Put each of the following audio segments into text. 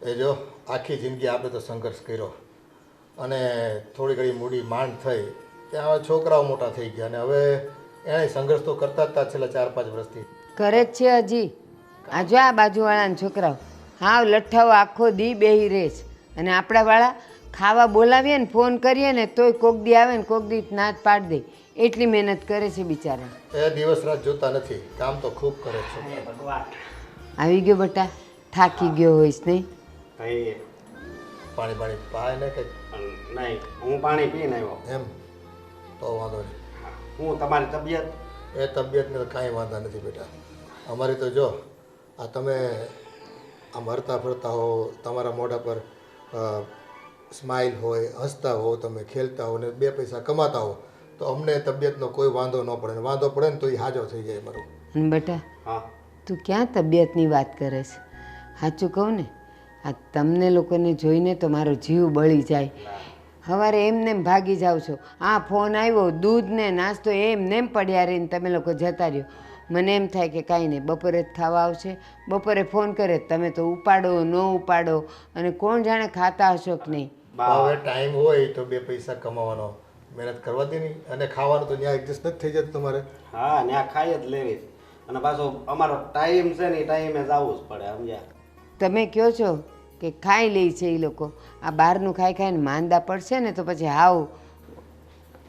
એ જો આખી જિંદગી આપણે તો સંઘર્ષ કર્યો અને થોડી ઘણી મૂડી માંડ થઈ ત્યાં હવે છોકરાઓ મોટા થઈ ગયા અને હવે એણે સંઘર્ષ તો કરતા જ હતા છેલ્લા 4-5 વર્ષથી. કરે જ છે હજી. આ જો આ બાજુવાળાના છોકરાઓ હાવ લઠ્ઠાઓ આખો દી બેહી રહે છે અને આપણાવાળા ખાવા બોલાવીએ ને ફોન કરીએ ને તોય કોક દી આવે ને કોક દી નાત પાડી દે એટલી મહેનત કરે છે બિચારા. એ દિવસ રાત જોતા નથી, કામ તો ખૂબ કરે છે. આવી ગયો બટા, થાકી ગયો હોઈશ નહીં? ભાઈ પાણી પાણી પાય ને કંઈક નહીં, હું પાણી પીને આવ્યો. એમ તો વાંધો નહીં. હું તમારી તબિયત? એ તબિયતને તો કાંઈ વાંધા નથી બેટા. અમારી તો જો આ તમે આમ હરતા ફરતા હો, તમારા મોઢા પર સ્માઇલ હોય, હસતા હો, તમે ખેલતા હો ને 2 પૈસા કમાતા હો તો અમને તબિયતનો કોઈ વાંધો ન પડે. વાંધો પડે ને તો એ હાજો થઈ જાય મારું. બટા હા તું ક્યાં તબિયતની વાત કરે છે? સાચું કહું ને, આ તમને લોકોને જોઈને તો મારો જીવ બળી જાય. સવારે એમને એમ ભાગી જાઓ છો, આ ફોન આવ્યો, દૂધ ને નાસ્તો એમને એમ પડ્યા રહીને તમે લોકો જતા રહ્યો. મને એમ થાય કે કાંઈ નહીં, બપોરે જ ખાવા આવશે, બપોરે ફોન કરે તમે તો ઉપાડો ન ઉપાડો અને કોણ જાણે ખાતા હશો કે નહીં. હવે ટાઈમ હોય તો 2 પૈસા કમાવાનો, મહેનત કરવા દે નહીં. અને ખાવાનું તો ત્યાં એડજસ્ટ નથી થઈ જતું તમારે. હા ત્યાં ખાઈ જ લેવી અને પાછો અમારો ટાઈમ છે ને એ ટાઈમે જ આવવું જ પડે સમજ્યા. તમે કહો છો કે ખાઈ લે છે એ લોકો, આ બહારનું ખાઈ ખાઈને માંદા પડશે ને તો પછી હાવ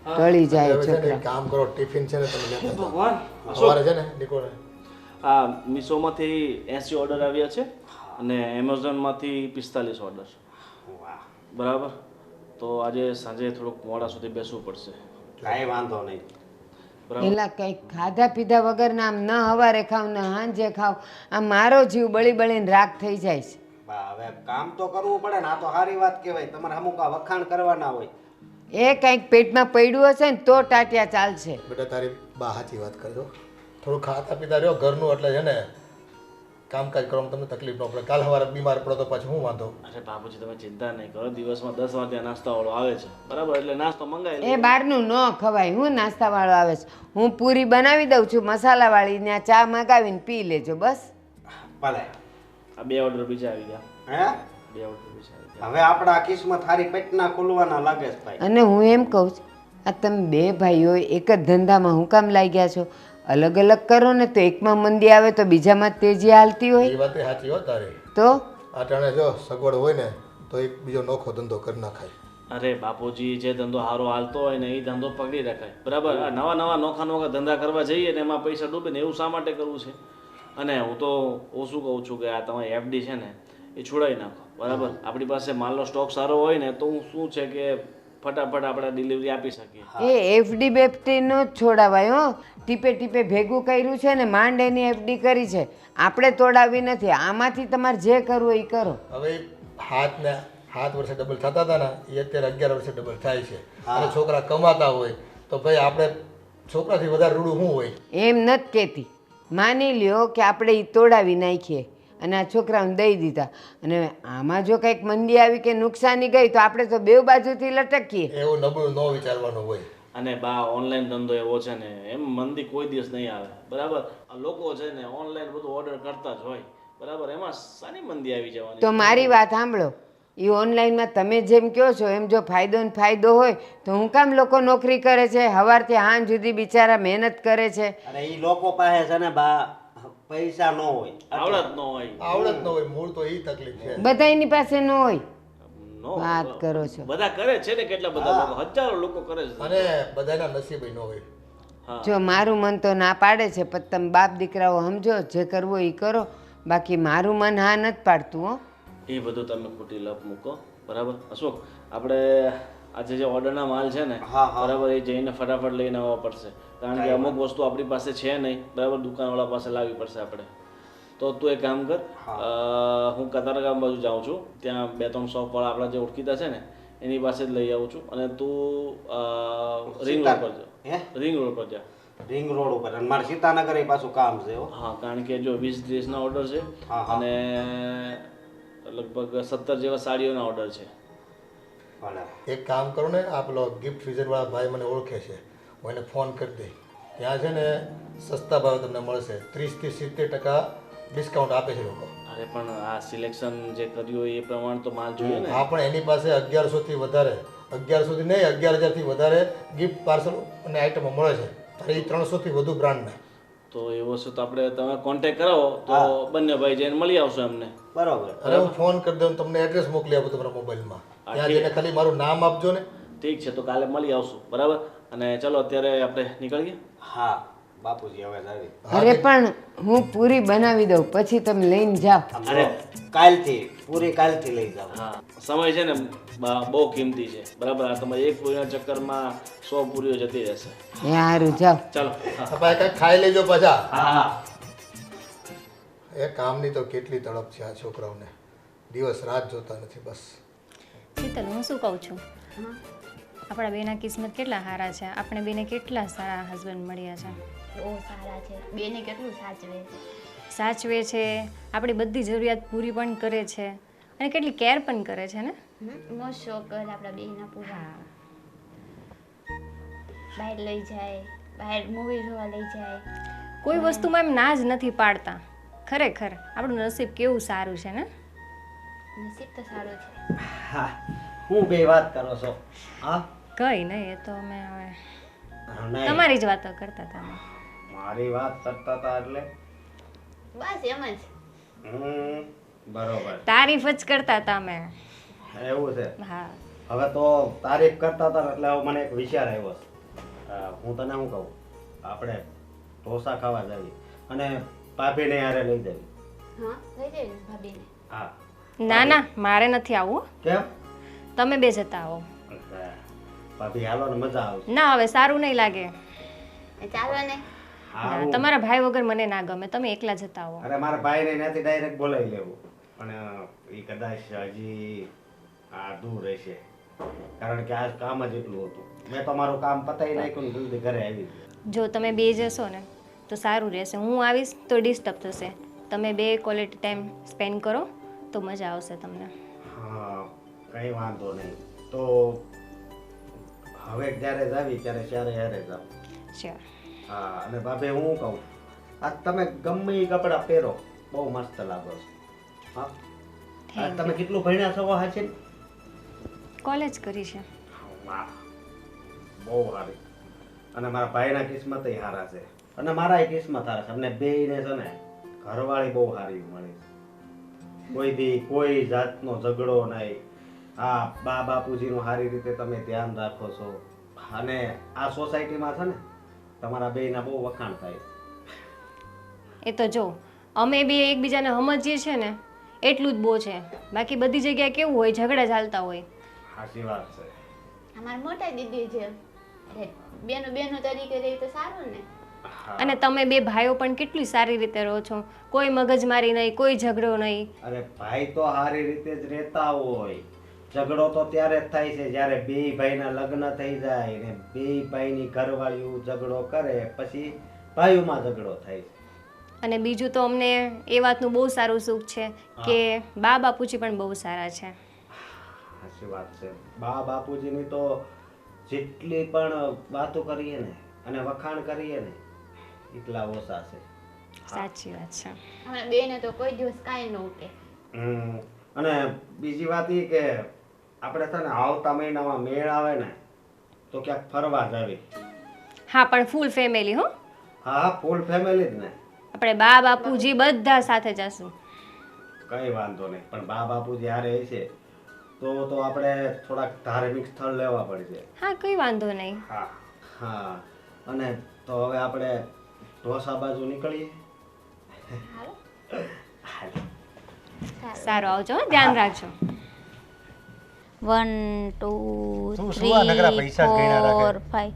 ટળી જાય હવે છે ને છોકરા. એક કામ કરો, ટિફિન છે ને તમે લેતા જાઓ. ભગવાન સવારે છે ને નીકળો. આ મીશોમાંથી 80 ઓર્ડર આવ્યા છે અને એમેઝોનમાંથી 45 ઓર્ડર. વાહ, બરાબર, તો આજે સાંજે થોડુંક મોડા સુધી બેસવું પડશે. કાંઈ વાંધો નહીં. બરાબર, પેલા કંઈક ખાધા પીધા વગરના આમ ન હવારે ખાવ ન હાંજે ખાવ, આમ મારો જીવ બળી બળીને રાખ થઈ જાય છે. બા હવે કામ તો કરવું પડે ને, આ તો સારી વાત કહેવાય. તમારે અમુક આ વખાણ કરવાના હોય. એ કંઈક પેટમાં પડ્યું હશે ને તો ટાટિયા ચાલશે. બેટા તારી બા સાચી વાત કરજો. થોડું ખાતા પીતા રહ્યો ઘરનું એટલે છે ને કામકાજ કરવામાં તમને તકલીફ ન પડે. કાલ સવારે બીમાર પડો તો પાછું હું વાંધો. અરે બાપુજી તમે ચિંતા નહીં કરો, દિવસમાં 10 વાર ત્યાં નાસ્તાવાળો આવે છે. બરાબર, એટલે નાસ્તો મંગાવી એ લઈએ. બહારનું ન ખવાય. હું નાસ્તાવાળો આવે છે, હું પૂરી બનાવી દઉં છું મસાલાવાળી, ત્યાં ચા મગાવીને પી લેજો બસ. ભલે. આ 2 ઓર્ડર બીજા આવી ગયા. હે 2 ઓર્ડર બીજા આવી ગયા. હવે આપણા કિસ્મત હારી પેટના ખુલવાના લાગે છે ભાઈ. અને હું એમ કહું છું, આ તમે 2 ભાઈઓ એક જ ધંધામાં હું કામ લાગ્યા છો? અલગ અલગ કરો ને તો એકમાં મંદી આવે તો બીજામાં તેજી હાલતી હોય એ વાત સાચી હો તારી. તો અટાણે જો સગવડ હોય ને તો એક બીજો નોખો ધંધો કરી નાખાય. અરે બાપુજી, જે ધંધો સારો હાલતો હોય ને એ ધંધો પકડી રખાય. બરાબર, આ નવા નવા નોખા ધંધા કરવા જઈએ ને એમાં પૈસા ડૂબે ને એવું શા માટે કરવું છે? અને હું શું કહું છું કે આ તમારી એફડી છે ને એ છોડાવી નાખો. બરાબર, આપણી પાસે માલનો સ્ટોક સારો હોય ને તો હું શું છે કે ફટાફટ આપણે ડિલિવરી આપી શકીએ. એ એફડી બેફડી નો જ છોડાવાય હો. ટીપે ટીપે ભેગું કર્યું છે ને માંડ એની એફડી કરી છે, આપણે તોડાવી નથી. આમાંથી તમારે જે કરવું હોય એ કરો. હવે ઈ હાથને 7 વર્ષે ડબલ થતા હતા ને એ અત્યારે 11 વર્ષે ડબલ થાય છે. અને છોકરા કમાતા હોય તો ભાઈ આપણે છોકરાથી વધારે રૂડું શું હોય? એમ નથી કહેતી. માની લ્યો કે આપણે એ તોડાવી નાખીએ અને આ છોકરાઓને દઈ દીધા અને આમાં જો કંઈક મંદી આવી કે નુકસાની ગઈ તો આપણે તો 2 બાજુથી લટકીએ. એવું નબળું ન વિચારવાનું હોય. અને બા ઓનલાઈન ધંધો એવો છે ને એમ મંદી કોઈ દિવસ નહીં આવે. બરાબર, આ લોકો છે ને ઓનલાઈન બધું ઓર્ડર કરતા જ હોય. બરાબર, એમાં સારી મંદી આવી જવાની. તો મારી વાત સાંભળો, એ ઓનલાઈનમાં તમે જેમ કહો છો એમ જો ફાયદો ને ફાયદો હોય તો હું કામ લોકો નોકરી કરે છે, સવારથી સાંજ સુધી બિચારા મહેનત કરે છે. અરે એ લોકો પાસે છે ને બા પૈસા ન હોય, આવડત ન હોય. આવડત ન હોય, મૂળ તો એ તકલીફ છે. બધાની પાસે ન હોય. નો વાત કરો છો. બધા કરે છે ને, કેટલા બધા લોકો, હજારો લોકો કરે છે. અને બધાના નસીબ ન હોય. હા, જો મારું મન તો ના પાડે છે પણ તમે બાપ દીકરાઓ સમજો, જે કરવું હોય એ કરો. બાકી મારું મન હા નથી પાડતું હો. એ બધું તમે ખોટી લપ મૂકો. બરાબર અશોક, આપણે આજે જે ઓર્ડરના માલ છે ને બરાબર એ જઈને ફટાફટ લઈને આવવા પડશે. કારણ કે અમુક વસ્તુ આપણી પાસે છે નહીં. બરાબર, દુકાનવાળા પાસે લાવવી પડશે આપણે. તો તું એક કામ કર, હું કતારગામ બાજુ જાઉં છું, ત્યાં 2-3 શોપવાળા આપણા જે ઓળખીતા છે ને એની પાસે જ લઈ આવું છું. અને તું રિંગ રોડ પર જા. રિંગ રોડ પર જા. રિંગ રોડ ઉપર. અને મારે સીતાનગર એ પાછું કામ છે હો. હા, કારણ કે જો 20 ડ્રેસના ઓર્ડર છે અને લગભગ 17 જેવા સાડીઓના ઓર્ડર છે. ભલે. એક કામ કરો ને, આ પેલો ગિફ્ટ ફ્રીઝરવાળા ભાઈ મને ઓળખે છે, હું એને ફોન કરી દઈ. ત્યાં છે ને સસ્તા ભાવે તમને મળશે. 30 થી 70% ડિસ્કાઉન્ટ આપે છે લોકો. અરે પણ આ સિલેક્શન જે કર્યું હોય એ પ્રમાણે તો માલ જોઈએ ને. હા, પણ એની પાસે 1100થી વધારે, 1100થી નહીં, 11,000થી વધારે ગિફ્ટ પાર્સલ અને આઇટમો મળે છે. અરે એ 300થી વધુ બ્રાન્ડના. તો એવો છે તો આપણે તમે કોન્ટેક્ટ કરાવો તો બંને ભાઈ જઈને મળી આવશો એમને. બરોબર. અરે હું ફોન કરી દઉં, તમને એડ્રેસ મોકલી આપું તમારા મોબાઈલમાં. ત્યાં જઈને ખાલી મારું નામ આપજો ને. ઠીક છે, તો કાલે મળી આવશું, બરાબર? અને ચલો અત્યારે આપણે નીકળીએ. હા બાપુજી હવે જાવી. અરે પણ હું પૂરી બનાવી દઉં પછી તમે લઈને જાઓ. અરે કાલથી પૂરી કાલથી લઈ જાવ. હા, સમય છે ને બહુ કિંમતી છે, બરાબર? આ તમારે એક પૂરીના ચક્કરમાં 100 પૂરીઓ જતી રહેશે. એ સારું જાઓ. ચાલો. ભાઈ કંઈક ખાઈ લેજો પાછા. હા એ કામની તો કેટલી તડપ છે આ છોકરાઓને, દિવસ રાત જોતા નથી બસ. શીતલ, હું શું કહું છું, આપણા બેના કિસ્મત કેટલા સારા છે. આપણે બેને કેટલા સારા હસબન્ડ મળ્યા છે. બહુ સારા છે. બેને કેટલું સાચવે છે. સાચવે છે, આપણી બધી જરૂરિયાત પૂરી પણ કરે છે અને કેટલી કેર પણ કરે છે ને. મોજ શોખ કરે આપણા બેના પૂરા. બહાર લઈ જાય, બહાર મૂવી જોવા લઈ જાય. કોઈ વસ્તુમાં એમ ના જ નથી પાડતા. ખરેખર આપણું નસીબ કેવું સારું છે ને. નસીબ તો સારું છે. હા હું બે વાત કરો છો? હા કઈ નહીં, એ તો અમે હવે નહીં, તમારી જ વાતો કરતા હતા અમે. મારી વાત કરતા હતા એટલે બસ એમ જ. બરોબર. તારીફ જ કરતા હતા અમે. એવું છે. હા, હવે તો તારીફ કરતા હતા એટલે હવે મને એક વિચાર આવ્યો છે. હું તને શું કહું, આપણે ઢોસા ખાવા જઈએ અને ભાભીને હારે લઈ જવી. હા લઈ જાય ને ભાભીને. હા. ના ના, મારે નથી આવવું. કેમ? તમે બે જતા આવો. ભાભી હાલો ને મજા આવશે. ના, હવે સારું નહીં લાગે. ચાલો ને. હા ના, તમારા ભાઈ વગર મને ના ગમે. તમે એકલા જતા આવો. અરે મારા ભાઈને ત્યાંથી ડાયરેક્ટ બોલાવી લેવું, પણ એ કદાચ હજી દૂર રહેશે, કારણ કે આ કામ જ એટલું હતું. મેં તો મારું કામ પતાવી નાખ્યું ને જલ્દી ઘરે આવી ગયો. જો તમે બે જશો ને તો સારું રહેશે. હું આવીશ તો ડિસ્ટર્બ થશે. તમે બે ક્વોલિટી ટાઈમ સ્પેન્ડ કરો તો મજા આવશે તમને. હા કંઈ વાંધો નહીં. તો હવે જ્યારે જાવી ત્યારે હારે જાવ. શ્યોર. હા, અને ભાભી હું કહું, આ તમે ગમે એ કપડાં પહેરો બહુ મસ્ત લાગો છો. હા, આ તમે કેટલું ભણ્યા છો હાચી? કોલેજ કરી છે. વાહ, બહુ સારી. અને મારા ભાઈના કિસ્મત સારા છે અને મારા કિસ્મત સારા છે. અમને બેયને છે ને ઘરવાળી બહુ સારી મળી છે. કોઈ દી કોઈ જાતનો ઝઘડો નહીં. હા, બા બાપુજીનું સારી રીતે તમે ધ્યાન રાખો છો અને આ સોસાયટીમાં છે ને તમારા બેયના બહુ વખાણ થાય. એ તો જો અમે બે એકબીજાને સમજીએ છીએ ને એટલું જ બહુ છે. બાકી બધી જગ્યાએ કેવું હોય, ઝઘડા ચાલતા હોય. સાચી વાત છે. અમારી મોટા દીદી છે. બેનો બેનો તરીકે રહી તો સારું ને. અને તમે બે ભાઈઓ પણ કેટલી સારી રીતે રહો છો. કોઈ મગજમારી નહીં, કોઈ ઝઘડો નહીં. અરે ભાઈ તો સારી રીતે જ રહેતા હોય. ઝઘડો તો ત્યારે જ થાય છે જ્યારે બે ભાઈના લગ્ન થઈ જાય ને બે ભાઈની ઘરવાળીઓ ઝઘડો કરે પછી ભાઈઓમાં ઝઘડો થાય છે. અને બીજું તો અમને એ વાતનું બહુ સારું સુખ છે કે બા બાપુજી પણ બહુ સારા છે. સાચી વાત છે. બા બાપુજીની તો જેટલી પણ વાતો કરીએ ને અને વખાણ કરીએ ને એટલા ઓછા છે. સાચી વાત છે. અમારા બેને તો કોઈ દિવસ કાંઈ ન ઉકે. અને બીજી વાત એ કે આપણે છે ને આવતા મહિનામાં મેળ આવે ને તો ક્યાંક ફરવા જાવી. હા, પણ ફૂલ ફેમિલી હો. હા, ફૂલ ફેમિલી જ ને. આપણે બા બાપુજી બધા સાથે જશું. કઈ વાંધો નહીં, પણ બા બાપુજી હારે છે તો આપણે થોડાક ધાર્મિક સ્થળ લેવા પડશે. હા, કઈ વાંધો નહીં. હા હા. અને તો હવે આપણે ઢોસા બાજુ નીકળીએ. સારું, આવજો હો, ધ્યાન રાખજો. 1 2 શું શું આ નકરા 3 પૈસા જ ગણ્યા રાખે? 4 5.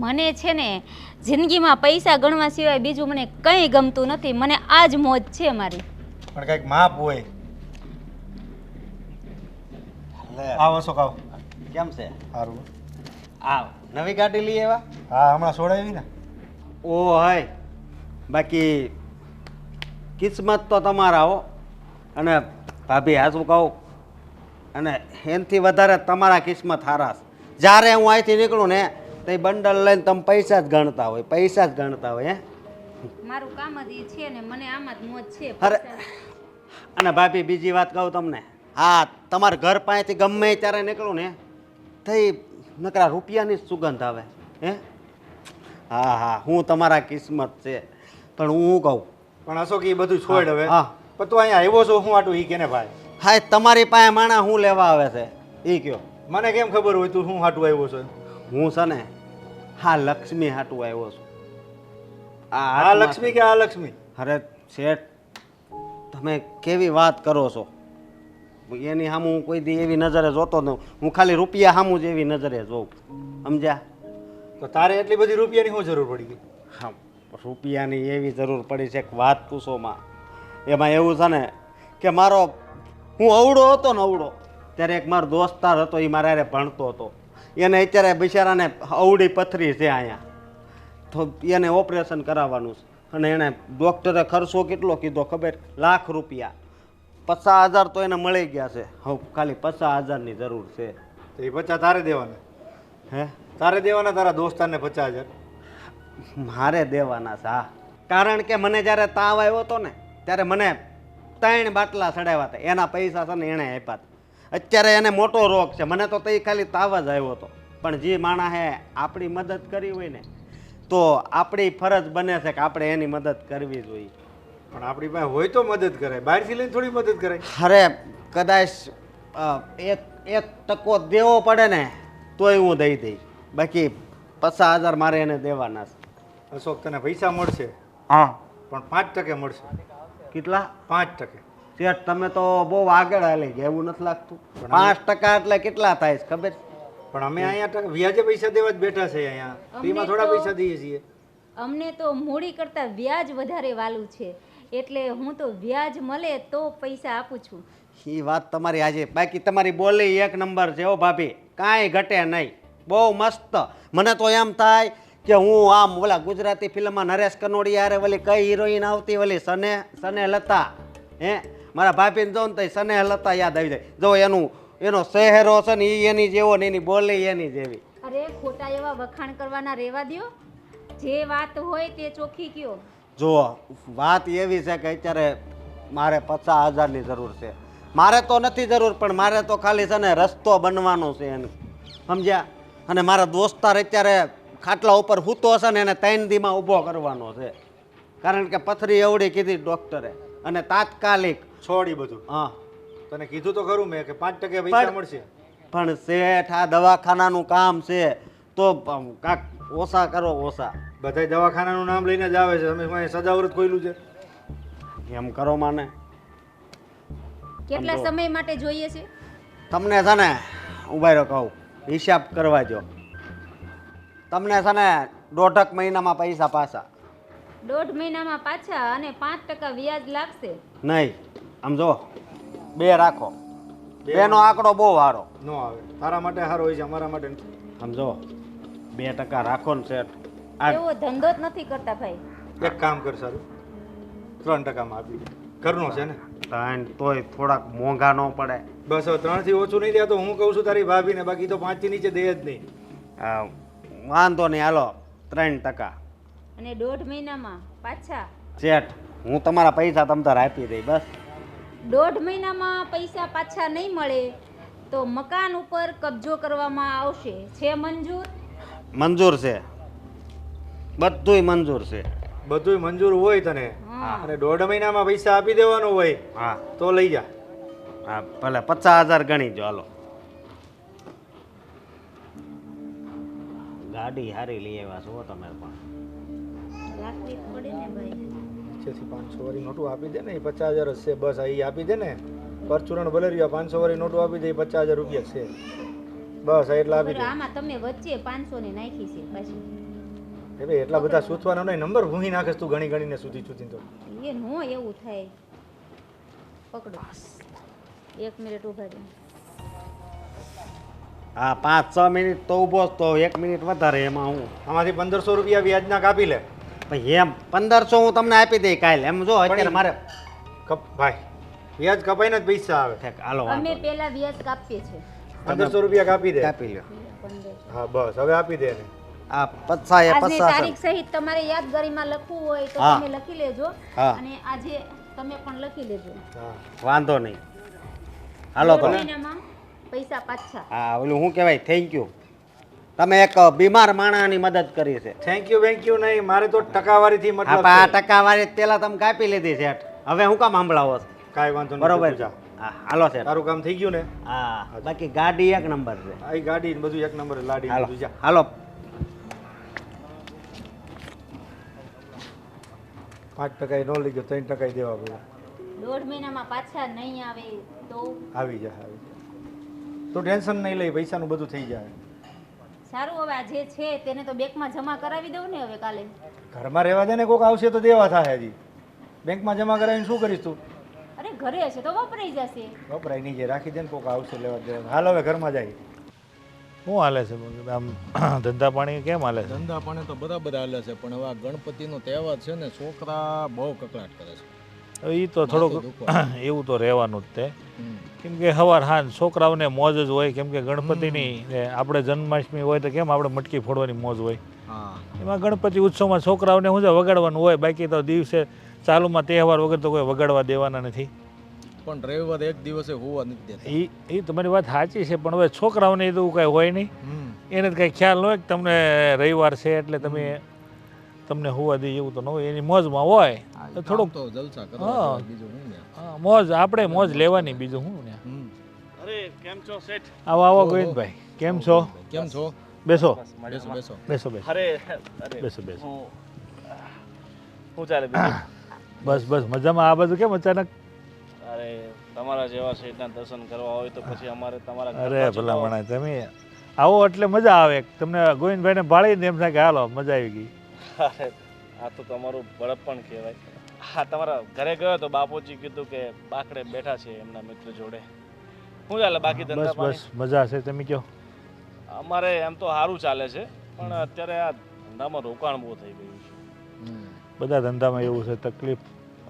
મને છે ને જિંદગીમાં પૈસા ગણવા સિવાય બીજું મને કંઈ ગમતું નથી. મને આ જ મોજ છે મારી. પણ કંઈક માપ હોય. આવો શું કહો? કેમ છે? સારું. આ નવી ગાડી લઈ આવ્યા? હા, હમણાં છોડાવી ને. ઓ હાય, બાકી કિસ્મત તો તમારા હો. અને ભાભી હાચું કહું, અને એનાથી વધારે તમારા કિસ્મત હારા છે. જ્યારે હું અહીંથી નીકળું ને તો બંડલ લઈને તમે પૈસા જ ગણતા હોય, પૈસા જ ગણતા હોય. મારું કામ જ ઈ છે ને મને આમાં જ મોજ છે. અરે અને ભાભી બીજી વાત કહું તમને, હા તમારા ઘર પાસેથી ગમે ત્યારે નીકળું ને થઈ નકરા રૂપિયાની જ સુગંધ આવે હે. હા હા હું તમારા કિસ્મત છે, પણ હું કહું પણ અશોક એ બધું છોડ હવે. હા પણ તું અહીંયા આવ્યો છો હું આટું ઈ કે ને ભાઈ? હા તમારી પાસે માણા હું લેવા આવે છે એ કયો. મને કેમ ખબર હોય તું હું હાટું આવ્યો છો? હું છે ને હા લક્ષ્મી હાટું આવ્યો છું. આ લક્ષ્મી કે આ લક્ષ્મી? અરે શેઠ તમે કેવી વાત કરો છો? એની સામું હું કોઈ દી એવી નજરે જોતો ન, હું ખાલી રૂપિયા સામું જ એવી નજરે જોઉં, સમજ્યા? તો તારે એટલી બધી રૂપિયાની શું જરૂર પડી ગઈ? હા રૂપિયાની એવી જરૂર પડી છે કે વાત પૂછોમાં. એમાં એવું છે ને કે મારો હું અવળો હતો ને અવળો ત્યારે એક મારો દોસ્તાર હતો, એ મારા હારે ભણતો હતો. એને અત્યારે બિચારાને અવળી પથરી છે અહીંયા, તો એને ઓપરેશન કરાવવાનું છે અને એણે ડૉક્ટરે ખર્ચો કેટલો કીધો ખબર? લાખ રૂપિયા. 50,000 તો એને મળી ગયા છે. હવે ખાલી 50,000ની જરૂર છે. તો એ 50 તારે દેવાના? હે તારે દેવાના તારા દોસ્તારને 50,000? મારે દેવાના છે હા. કારણ કે મને જ્યારે તાવ આવ્યો હતો ને ત્યારે મને 3 બાટલા ચડાવ્યા હતા, એના પૈસા છે ને એણે આપ્યા હતા. અત્યારે એને મોટો રોગ છે, મને તો તઈ ખાલી તાવ જ આવ્યો હતો. પણ જે માણસે આપણી મદદ કરી હોય ને તો આપણી ફરજ બને છે કે આપણે એની મદદ કરવી જોઈએ. પણ આપણી પાસે હોય તો મદદ કરાય, બહારથી લઈને થોડી મદદ કરાય. અરે કદાચ એક ટકો દેવો પડે ને તોય હું દઈ દઈશ, બાકી 50,000 મારે એને દેવાના છે. અશોક તને પૈસા મળશે હા પણ 5% મળશે. કેટલા? 5%. શેઠ તમે તો બહુ આગળ હાલી ગયા એવું નથી લાગતું? 5% એટલે કેટલા થાય છે ખબર? પણ અમે અહીંયા વ્યાજે પૈસા દેવા જ બેઠા છે અહીંયા, ફ્રીમાં થોડા પૈસા દઈએ છીએ. અમને તો મૂડી કરતાં વ્યાજ વધારે વાલું છે, એટલે હું તો વ્યાજ મળે તો પૈસા આપું છું. એ વાત તમારી આજે, બાકી તમારી બોલી 1 નંબર છે હો ભાભી, કાંઈ ઘટે નહીં, બહુ મસ્ત. મને તો એમ થાય કે હું આમ ઓલા ગુજરાતી ફિલ્મમાં નરેશ કનોડિયા હારે ઓલી કઈ હિરોઈન આવતી ઓલી સને લતા, હે મારા ભાભીને જો ને તો સને લતા યાદ આવી જાય. જો એનો ચહેરો છે ને એ એની જેવો ને એની બોલી એની જેવી. અરે ખોટા એવા વખાણ કરવાના રહેવા દ્યો, જે વાત હોય તે ચોખ્ખી કયો. જો વાત એવી છે કે અત્યારે મારે 50,000ની જરૂર છે. મારે તો નથી જરૂર, પણ મારે તો ખાલી છે ને રસ્તો બનવાનો છે એને, સમજ્યા? અને મારા દોસ્તાર અત્યારે ખાટલા ઉપર સૂતો હશે ને એને 3 દીમાં ઊભો કરવાનો છે, કારણ કે પથરી એવડી કીધી ડૉક્ટરે અને તાત્કાલિક. છોડી બધું. હા તને કીધું તો ખરું મેં કે 5% પૈસા મળશે. પણ શેઠ આ દવાખાનાનું કામ છે તો કાંક ઓછા કરો, ઓછા. બધાય દવાખાનાનું નામ લઈને જ આવે છે. અમે સદાવ્રત ખોલ્યું છે. એમ કરો માને. કેટલા સમય માટે જોઈએ છે? તમને છે ને ઉભા રહ્યો કહું, હિસાબ કરવા જો. તમને છે ને 1.5 મહિનામાં પૈસા પાછા. 1.5 મહિનામાં પાછા અને 5% વ્યાજ લાગશે? નહીં, આમ જો 2 રાખો. 2 નો આંકડો બહુ સારો ન આવે. તારા માટે સારો હોય છે, અમારા માટે નથી. આમ જો 2% રાખો ને શેઠ. એવો ધંધો જ નથી કરતા ભાઈ. એક કામ કર સારું, 3%માં આપી દે. ઘરનો છે ને? તોય થોડાક મોંઘા ન પડે. બસ હવે 3 થી ઓછું નહીં દે તો હું કહું છું તારી ભાભીને, બાકી તો 5 થી નીચે દે જ નહીં. વાંધો નહીં, હાલો 3%. અને 1.5 મહિનામાં પાછા? શેઠ હું તમારા પૈસા તમ તાર આપી દઈ બસ. 1.5 મહિનામાં પૈસા પાછા નહીં મળે તો મકાન ઉપર કબજો કરવામાં આવશે. છે મંજૂર? મંજૂર છે, બધુંય મંજૂર છે. બધુંય મંજૂર હોય તને અને 1.5 મહિનામાં પૈસા આપી દેવાનું હોય હા તો લઈ જા. હા ભલે 50,000 ગણી જો. હાલો ગાડી હારી લઈ આવ્યા છો તમે પણ. રાખવી જ પડે ને ભાઈ. નીચેથી 500 વાળી નોટું આપી દે ને, એ 50,000 જ છે બસ. આ આપી દે ને, પરચુરણ ભલે રહ્યો. 500 વાળી નોટું આપી દે, 50,000 રૂપિયા છે બસ. એટલા આપી દે. આમાં તમે વચ્ચે 500 ને નાખી છે પાછી. એ ભાઈ એટલા બધા સૂચવાનો નહીં, નંબર ભૂંગી નાખે તું ઘણી ઘણીને સુધી તો. એ નો એવું થાય. પકડો 1 મિનિટ ઉભા રહો. હા 5-6 મિનિટ તો ઊભો જ, તો 1 મિનિટ વધારે એમાં હું. આમાંથી 1500 રૂપિયા વ્યાજના કાપી લે. ભાઈ એમ 1500 હું તમને આપી દઈ કાલે. એમ જો અત્યારે મારે ભાઈ વ્યાજ કપાઈને જ પૈસા આવે. હાલો અમે પહેલા વ્યાજ કાપીએ છીએ. 1500 રૂપિયા કાપી દે. કાપી લ્યો. 1500. હા બસ હવે આપી દે ને. આ પચાસ એ આજની 50 તારીખ સહિત તમારે યાદગારીમાં લખવું હોય તો હા. તમે લખી લેજો હા. અને આજે તમે પણ લખી લેજો. વાંધો નહીં. હાલો તો 2 મહિનામાં પૈસા પાછા. હા ઓલું શું કહેવાય થેન્ક યુ. તમે એક બીમાર માણસની મદદ કરી છે. થેન્ક યુ નહીં, મારે તો ટકાવારીથી હા મતલબ પણ આ છે. ટકાવારી પેલા તમે કાપી લીધી શેઠ. હવે હું કામ સાંભળાવો છો? કાંઈ વાંધો નહીં, બરોબર તું જા. હા હાલો શેઠ. તારું કામ થઈ ગયું ને? હા બાકી ગાડી એક નંબર છે. આ ગાડી ને બધું એક નંબર, લાડી ને હાલો બધું જા. હાલો 5% ન લઈ ગયો, 3% દેવા પડે. 1.5 મહિનામાં પાછા નહીં આવે તો આવી જા. તો ટેન્શન નહીં લઈ, પૈસાનું બધું થઈ જાય. સારું. હવે આ જે છે તેને તો બેંકમાં જમા કરાવી દઉં ને હવે કાલે. ઘરમાં રહેવા દે ને, કોક આવશે તો દેવા થાય. હજી બેંકમાં જમા કરાવીને શું કરીશ તું? અરે ઘરે હશે તો વપરાઈ જશે. વપરાય નહીં, જે રાખી દે ને, કોક આવશે લેવા દેવા. હાલ હવે ઘરમાં જાય. શું હાલે છે આમ ધંધા પાણી કેમ હાલે છે? ધંધા પાણી તો બરાબર હાલે છે, પણ હવે આ ગણપતિનો તહેવાર છે ને, છોકરા બહુ કકળાટ કરે છે. હવે એ તો થોડુંક માથું એવું તો રહેવાનું જ તે, હમ. કેમ કે સવાર હાંજ છોકરાઓને મોજ જ હોય, કેમ કે ગણપતિની ને આપણે જન્માષ્ટમી હોય તો કેમ આપણે મટકી ફોડવાની મોજ હોય, હા એમાં ગણપતિ ઉત્સવમાં છોકરાઓને શું છે વગાડવાનું હોય. બાકી તો દિવસે ચાલુમાં તહેવાર વગર તો કોઈ વગાડવા દેવાના નથી. પણ રવિવાર એક દિવસે હોવા નથી દેતા. એ તમારી વાત સાચી છે, પણ હવે છોકરાઓને એ તો કાંઈ હોય નહીં, હમ. એને તો કાંઈ ખ્યાલ ન હોય કે તમને રવિવાર છે એટલે તમને હોવા દે એવું તો ન હોય. એની મોજમાં હોય હા, તો કામ થોડુંક તો જલસા હા. કરવા જેવા, બીજું શું ને. હા, મોજ આપણે મોજ લેવાની, બીજું શું ને. હમ. અરે કેમ છો શેઠ? આવો આવો ઓહો. ગોવિંદભાઈ, કેમ છો? કેમ છો? બેસો બેસો બેસો. બેસો બેસો અરે અરે બેસો બેસો. શું ચાલે બીજું? બસ બસ મજામાં. આ બધું કેમ અચાનક? અરે તમારા જેવા શેઠના દર્શન કરવા હોય તો પછી અમારે તમારા ઘર અરે બાજુ ભલા તો- મણા તમે આવો એટલે મજા આવે. તમને ગોવિંદભાઈને ભાળીને એમ થાય કે હાલો મજા આવી ગઈ. અરે આ તો તમારું બળપણ કહેવાય. હા તમારા ઘરે ગયો તો બાપુજી કીધું કે બાકડે બેઠા છે એમના મિત્ર જોડે. શું ચાલે બાકી ધંધા બસ પાણી? બસ મજા છે. તમે કહો. અમારે એમ તો સારું ચાલે છે, પણ અત્યારે આ ધંધામાં રોકાણ બહુ થઈ ગયું છે. હમ. બધા ધંધામાં એવું છે, તકલીફ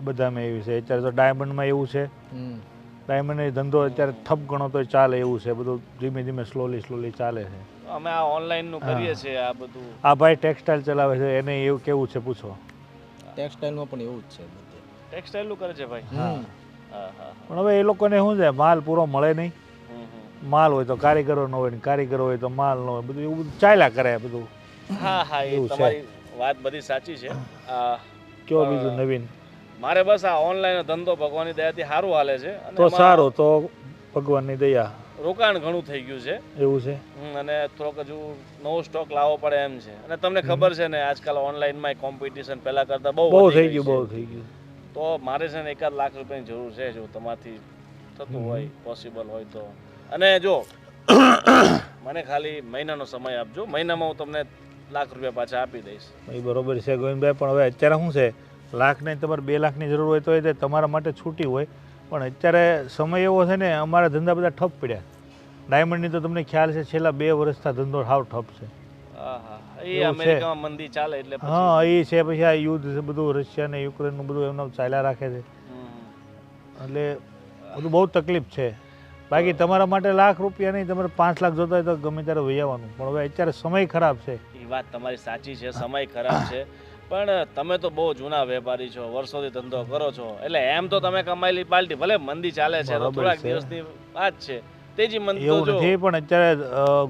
બધામાં એવી છે. અત્યારે તો ડાયમંડમાં એવું છે, હમ. ડાયમંડ ધંધો અત્યારે ઠપ ગણો તો ચાલે એવું છે. બધું ધીમે ધીમે સ્લોલી ચાલે છે. અમે આ ઓનલાઈન નું કરીએ છીએ આ બધું. આ ભાઈ ટેક્સટાઇલ ચલાવે છે, એને એવું કેવું છે પૂછો. ટેક્સટાઇલમાં પણ એવું જ છે બધે. ટેક્સટાઇલ નું કરે છે ભાઈ. હમ. હા હા પણ હવે એ લોકોને શું છે, માલ પૂરો મળે નહીં. હમ, હમ. માલ હોય તો કારીગરો ન હોય ને કારીગરો હોય તો માલ ન હોય, બધું એવું બધું ચાલ્યા કરે બધું. હા હા એ એવું છે. તમારી વાત બધી સાચી છે. કયો બીજું નવીન? મારે બસ આ ઓનલાઈન ધંધો ભગવાનની દયાથી સારું હાલે છે અને તો એમાં સારું, તો ભગવાનની દયા. રોકાણ ઘણું થઈ ગયું છે. એવું છે. અને થોડોક હજુ નવો સ્ટોક લાવવો પડે એમ છે. અને તમને ખબર છે ને આજકાલ ઓનલાઈનમાં કોમ્પિટિશન પહેલા કરતા બહુ બહુ વધી થઈ ગઈ ગયું, બહુ છે. થઈ ગયું. તો મારે છે ને 1 લાખ રૂપિયાની જરૂર છે, જો તમારથી થતું હોય પોસિબલ હોય તો. અને જો મને ખાલી મહિનાનો સમય આપજો, મહિનામાં હું તમને 1 લાખ રૂપિયા પાછા આપી દઈશ. એ બરોબર છે ગોવિંદભાઈ, પણ હવે અત્યારે શું છે, લાખ નહીં તમારે 2 લાખની જરૂર હોય તો એ તમારા માટે છૂટી હોય. પણ અત્યારે સમય એવો છે ને, અમારા ધંધા બધા ઠપ પડ્યા. ડાયમંડની તો તમને ખ્યાલ છે, છેલ્લા 2 વર્ષથી ધંધો હાવ ઠપ છે. હા હા એ એવું છે. અમેરિકામાં મંદી ચાલે એટલે પછી હા એ છે. પછી આ યુદ્ધ છે બધું, રશિયા ને યુક્રેનનું બધું એમનું ચાલ્યા રાખે છે, એટલે બધું બહુ તકલીફ છે. બાકી તમારા માટે 1 લાખ રૂપિયા નહીં, તમારે 5 લાખ જોતા હોય તો ગમે ત્યારે વહી આવવાનું. પણ હવે અત્યારે સમય ખરાબ છે. એ વાત તમારી સાચી છે, સમય ખરાબ છે. પણ તમે તો બહુ જૂના વેપારી છો, વર્ષોથી ધંધો કરો છો, એટલે એમ તો તમે કમાયેલી પાલટી. ભલે મંદી ચાલે છે તો બરાબર થોડાક છે. દિવસની વાત છે, તેજી મંદી તો એવું જો નથી, પણ અત્યારે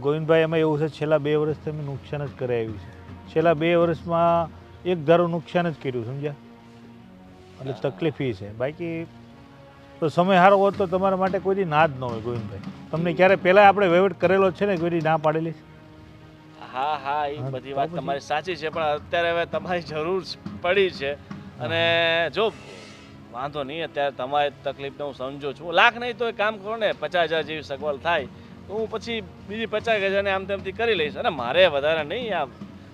ગોવિંદભાઈ એમાં એવું છે, છેલ્લા 2 વર્ષથી અમે નુકસાન જ કરી આવ્યું છે. છેલ્લા 2 વર્ષમાં એક ધારું નુકસાન જ કર્યું, સમજ્યા? એટલે તકલીફ એ છે. બાકી તો સમય સારો હોત તો તમારા માટે કોઈ દી ના જ ન હોય ગોવિંદભાઈ. તમને ક્યારે પહેલાં આપણે વહીવટ કરેલો છે ને, કોઈ દી ના પાડેલી છે? હા હા એ હા, બધી તો વાત પછી? તમારી સાચી છે, પણ અત્યારે હવે તમારી જરૂર પડી છે. અને જો વાંધો નહીં, અત્યારે તમારી તકલીફને હું સમજુ છું. 1 લાખ નહીં તો એક કામ કરો ને, 50,000 જેવી સગવડ થાય તો હું પછી બીજી 50,000 આમ તેમથી કરી લઈશ. અને મારે વધારે નહીં, આમ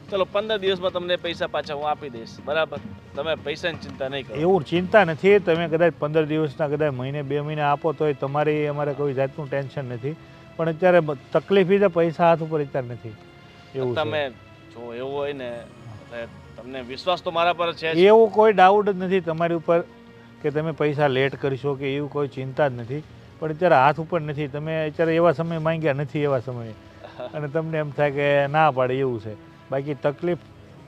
ચલો 15 દિવસમાં તમને પૈસા પાછા હું આપી દઈશ, બરાબર? તમે પૈસાની ચિંતા નહીં કરો. એવું ચિંતા નથી. તમે કદાચ 15 દિવસના, કદાચ મહિને 2 મહિને આપો તોય તમારી અમારે કોઈ જાતનું ટેન્શન નથી. પણ અત્યારે તકલીફ એ છે, પૈસા હાથ ઉપર અત્યારે નથી. એવું તમે છે. જો એવું હોય ને, એટલે તમને વિશ્વાસ તો મારા પર છે જ. એવું કોઈ ડાઉટ જ નથી તમારી ઉપર કે તમે પૈસા લેટ કરશો કે એવું કોઈ ચિંતા જ નથી. પણ અત્યારે હાથ ઉપર નથી. તમે અત્યારે એવા સમય માંગ્યા નથી, એવા સમયે, અને તમને એમ થાય કે ના પાડે એવું છે. બાકી તકલીફ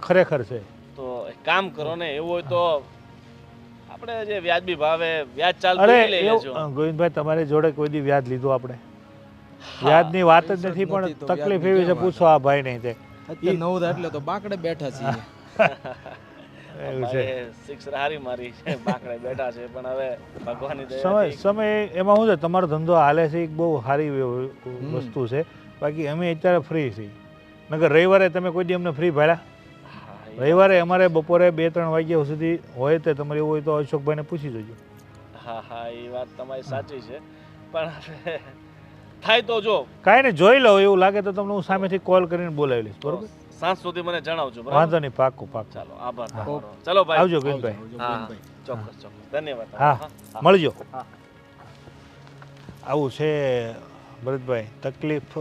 ખરેખર છે. તો એક કામ કરો ને, એવું હોય તો આપણે જે વ્યાજબી ભાવે વ્યાજ ચાલતું અરે એ લઈ લેજો. ગોવિંદભાઈ, તમારી જોડે કોઈ દી વ્યાજ લીધું આપણે? વ્યાજની વાત જ નથી, પણ નથી તો તકલીફ વ્યાજની એવી છે, કેમ પૂછો આ ભાઈ નહીં તે અત્યારે નવરા એટલે તો બાકડે બેઠા છીએ. એવું છે. સિક્સ હારી મારી છે, બાકડે બેઠા છે, પણ હવે ભગવાનની સમય દયાથી સમય એમાં શું છે, તમારો ધંધો હાલે છે એ બહુ સારી વસ્તુ છે. બાકી અમે અત્યારે ફ્રી છીએ. નકર રવિવારે તમે કોઈ દી અમને ફ્રી ભાડ્યા? રવિવારે અમારે બપોરે 2-3 વાગ્યા સુધી હોય, તો તમારે એવું હોય તો અશોકભાઈને પૂછી જોજો. હા હા, એ વાત તમારી સાચી છે, પણ હવે થાય તો જો કાંઈ ને જોઈ લો, એવું લાગે તો તમને હું સામેથી કોલ કરીને બોલાવી લઈશ. બરોબર? સાંજ સુધી મને જણાવજો. બરાબર? વાંધો નહીં, પાક્કું પાક્કું. ચાલો, આભાર તમારો. ચલો ભાઈ, આવજો ગોવિંદભાઈ. હા, ચોક્કસ ચોક્કસ, ધન્યવાદ. હા, મળજો. આવું છે ભરતભાઈ, તકલીફ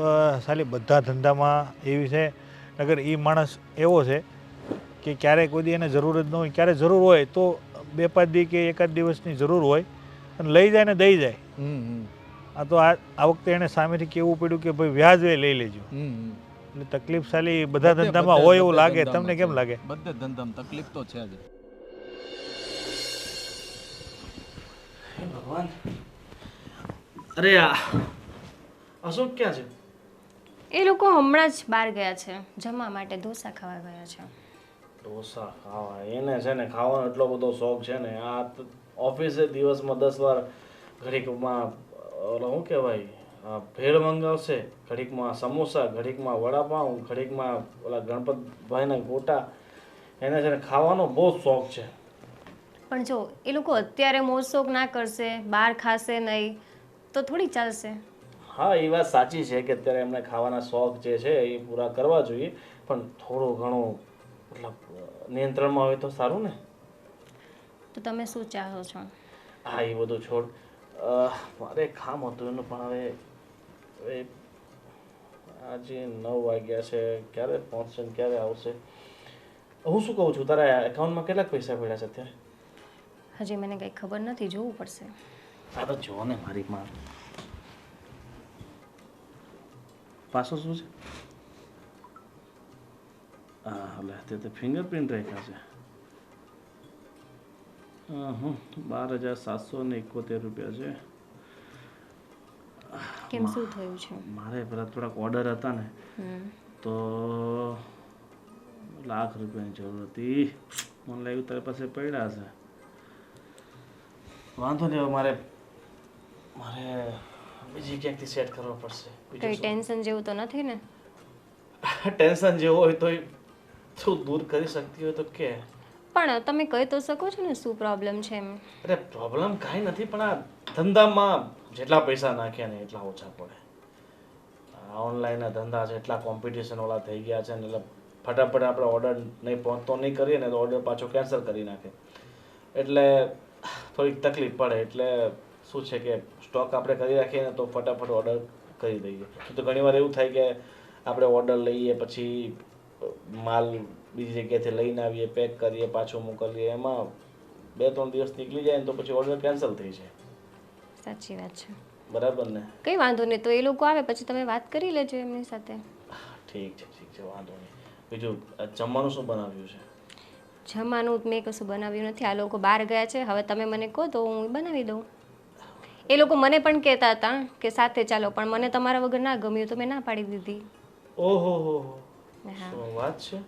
સાલી બધા ધંધામાં એવી છે. નગર એ માણસ એવો છે કે ક્યારેય કોઈ દી એને જરૂર જ ન હોય, ક્યારે જરૂર હોય તો 2-5 દી કે 1 દિવસની જરૂર હોય અને લઈ જાય ને દઈ જાય. આ તો આ વખતે એને સામેથી કેવું પડ્યું કે ભાઈ વ્યાજ લઈ લેજો. એટલે તકલીફ સાલી બધા ધંધામાં હોય એવું લાગે. તમને કેમ લાગે? બધે ધંધામાં તકલીફ તો છે જ. ભગવાન, અરે આ અશોક ક્યાં છે? એ લોકો હમણાં જ બહાર ગયા છે જમવા માટે, ઢોસા ખાવા ગયા છે. ઢોસા ખાવા? એને છે ને ખાવાનો એટલો બધો શોખ છે ને, આ ઓફિસે દિવસમાં 10 વાર ઘડીકમાં ઓલો શું કહેવાય ભેળ મંગાવશે, ઘડીકમાં સમોસા, ઘડીકમાં વડાપાઉં, ઘડીકમાં ઓલા ગણપતભાઈના ગોટા. એને છે ને ખાવાનો બહુ શોખ છે. પણ જો એ લોકો અત્યારે મોજશોખ ના કરશે, બહાર ખાશે નહીં તો થોડી ચાલશે. હા, એ વાત સાચી છે કે અત્યારે એમને ખાવાના શોખ જે છે એ પૂરા કરવા જોઈએ, પણ થોડું ઘણું મતલબ નિયંત્રણમાં હોય તો સારું ને. તો તમે શું ચાહો છો? હા, એ બધું છોડ. મારે એક કામ હતું એનું, પણ હવે આજે 9 વાગ્યા છે, ક્યારે પહોંચશે ને ક્યારે આવશે? હું શું કહું છું, તારા એકાઉન્ટમાં કેટલાક પૈસા પડ્યા છે અત્યારે? હજી મને કંઈ ખબર નથી, જોવું પડશે. આ તો જો ને મારી માં પાછો શું છે? હા, એટલે તે ફિંગરપ્રિન્ટ રાખ્યા છે. 12,771 રૂપિયા છે. કેમ, શું થયું છે? મારે પેલા થોડાક ઓર્ડર હતા ને, તો લાખ રૂપિયાની જરૂર હતી. મને લાગ્યું તારી પાસે પડ્યા છે. વાંધો નહીં, મારે બીજી ક્યાંકથી સેટ કરવો પડશે. કંઈ ટેન્શન જેવું તો નથી ને? ટેન્શન જેવું હોય તો તું દૂર કરી શકતી હોય તો કે. પણ તમે કહી તો શકો છો ને શું પ્રોબ્લેમ છે એમ. અરે પ્રોબ્લેમ કાંઈ નથી, પણ આ ધંધામાં જેટલા પૈસા નાખ્યા ને એટલા ઓછા પડે. ઓનલાઈનના ધંધા છે, એટલા કોમ્પિટિશન વાળા થઈ ગયા છે ને, એટલે ફટાફટ આપણે ઓર્ડર નહીં પહોંચતો નહીં કરીએ ને તો ઓર્ડર પાછો કેન્સલ કરી નાખે. એટલે થોડીક તકલીફ પડે. એટલે શું છે કે સ્ટોક આપણે કરી રાખીએ ને તો ફટાફટ ઓર્ડર કરી દઈએ. તો ઘણીવાર એવું થાય કે આપણે ઓર્ડર લઈએ, પછી માલ બીજી જગ્યાએથી લઈને આવીએ, પેક કરીએ, પાછું મોકલીએ, એમાં 2-3 દિવસ નીકળી જાય ને તો પછી ઓર્ડર કેન્સલ થઈ જાય. સાચી વાત છે. બરાબર ને? કંઈ વાંધો નહીં, તો એ લોકો આવે પછી તમે વાત કરી લેજો એમની સાથે. ઠીક છે, વાંધો નહીં. બીજું જમવાનું શું બનાવ્યું છે? જમવાનું મેં કશું બનાવ્યું નથી, આ લોકો બહાર ગયા છે. હવે તમે મને કહો તો હું બનાવી દઉં. એ લોકો મને પણ કહેતા હતા કે સાથે ચાલો, પણ મને તમારા વગર ના ગમ્યું તો મેં ના પાડી દીધી. ઓહો, શું વાત છે?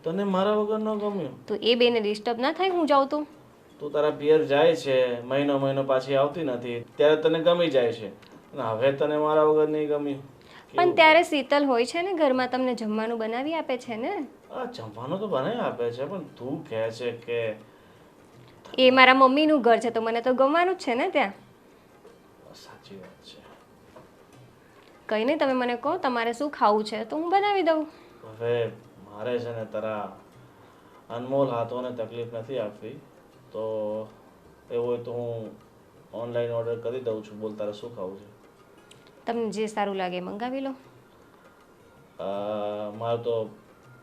તને મારા વગર ન ગમ્યું? તો એ બેને ડિસ્ટર્બ ના થાય હું જાઉં તો? તું તારા પિયર જાય છે, મહિનો પાછી આવતી નથી, ત્યારે તને ગમી જાય છે, અને હવે તને મારા વગર નહીં ગમ્યું? પણ ત્યારે શીતલ હોય છે ને ઘરમાં, તમને જમવાનું બનાવી આપે છે ને. આ જમવાનું તો બનાવી આપે છે, પણ તું કહે છે કે એ મારા મમ્મીનું ઘર છે તો મને તો ગમવાનું જ છે ને ત્યાં. સાચી વાત છે. કંઈ નહીં, તમે મને કહો તમારે શું ખાવું છે તો હું બનાવી દઉં. હવે મારે છે ને તારા અનમોલ હાથોને તકલીફ નથી આપવી, તો એવું હોય તો હું ઓનલાઈન ઓર્ડર કરી દઉં છું. બોલ, તારે શું ખાવું છે? તમને જે સારું લાગે મંગાવી લો. મારે તો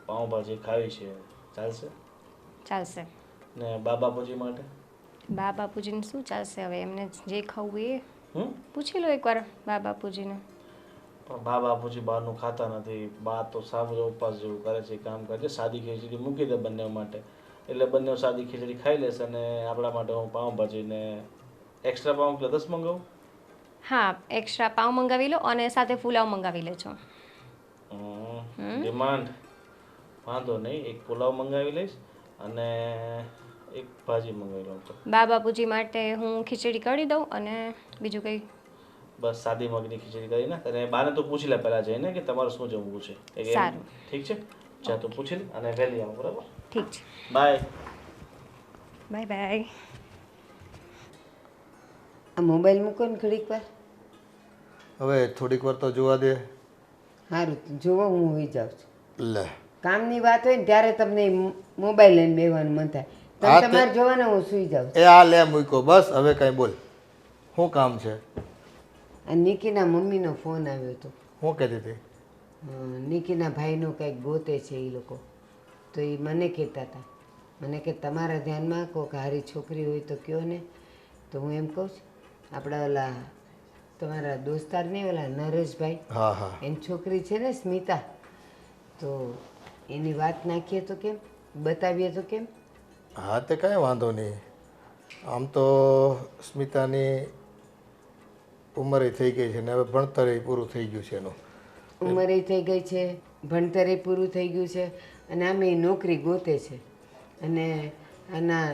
પાઉંભાજી ખાવી છે, ચાલશે? ચાલશે. ને બાપુજી માટે? બાપુજીને શું ચાલશે, હવે એમને જે ખાવું એ પૂછી લો એકવાર બાપુજીને. પણ બા બાપુજી બહારનું ખાતા નથી. બા તો સાવ ઉપવાસ જેવું કરે છે, કામ કરે છે. સાદી ખીચડી મૂકી દે બંને માટે, એટલે બંને સાદી ખીચડી ખાઈ લેશે અને આપણા માટે હું પાઉંભાજી ને એક્સ્ટ્રા પાઉં એટલે 10 મંગાવું. હા, એક્સ્ટ્રા પાઉં મંગાવી લો અને સાથે પુલાવ મંગાવી લેજો. ડિમાન્ડ વાંધો નહીં, એક પુલાવ મંગાવી લઈશ અને એક ભાજી મંગાવી લઉં. તો બા બાપુજી માટે હું ખીચડી કરી દઉં અને બીજું કંઈ? બસ સાદી મગની ખીચડી કરીને, અને બાને તો પૂછી લે પહેલાં જઈને કે તમારે શું જમવું છે. સારું. ઠીક છે, જા તો પૂછી લે અને વહેલી આવો. બરાબર? ઠીક છે. બાય. Bye bye. આ મોબાઈલ મૂકો ને ઘડીક વાર. હવે થોડીક વાર તો જોવા દે. સારું, જોવો હું હોઈ જાઉં છું. લે કામની વાત હોય ને ત્યારે તમને મોબાઈલ લઈને બેસવાનું મન થાય. તમે તમારે જોવાને હું સૂઈ જાઉં છું. એ આ લે મૂકો બસ. હવે કાંઈ બોલ, શું કામ છે? આ નિકીના મમ્મીનો ફોન આવ્યો હતો. શું કહેતી હતી? નિકીના ભાઈનું કંઈક ગોતે છે એ લોકો. તો એ મને કહેતા હતા, મને કે તમારા ધ્યાનમાં કોઈક હારી છોકરી હોય તો કહો ને. તો હું એમ કહું છું, આપણા ઓલા તમારા દોસ્તાર નહીં ઓલા નરેશભાઈ, હા હા, એની છોકરી છે ને સ્મિતા, તો એની વાત નાખીએ તો કેમ, બતાવીએ તો કેમ? હા તે કાંઈ વાંધો નહીં. આમ તો સ્મિતાની ઉંમરે થઈ ગઈ છે ને હવે ભણતરે પૂરું થઈ ગયું છે એનું. ઉંમરે થઈ ગઈ છે, ભણતરે પૂરું થઈ ગયું છે અને આમે ઈ નોકરી ગોતે છે. અને આના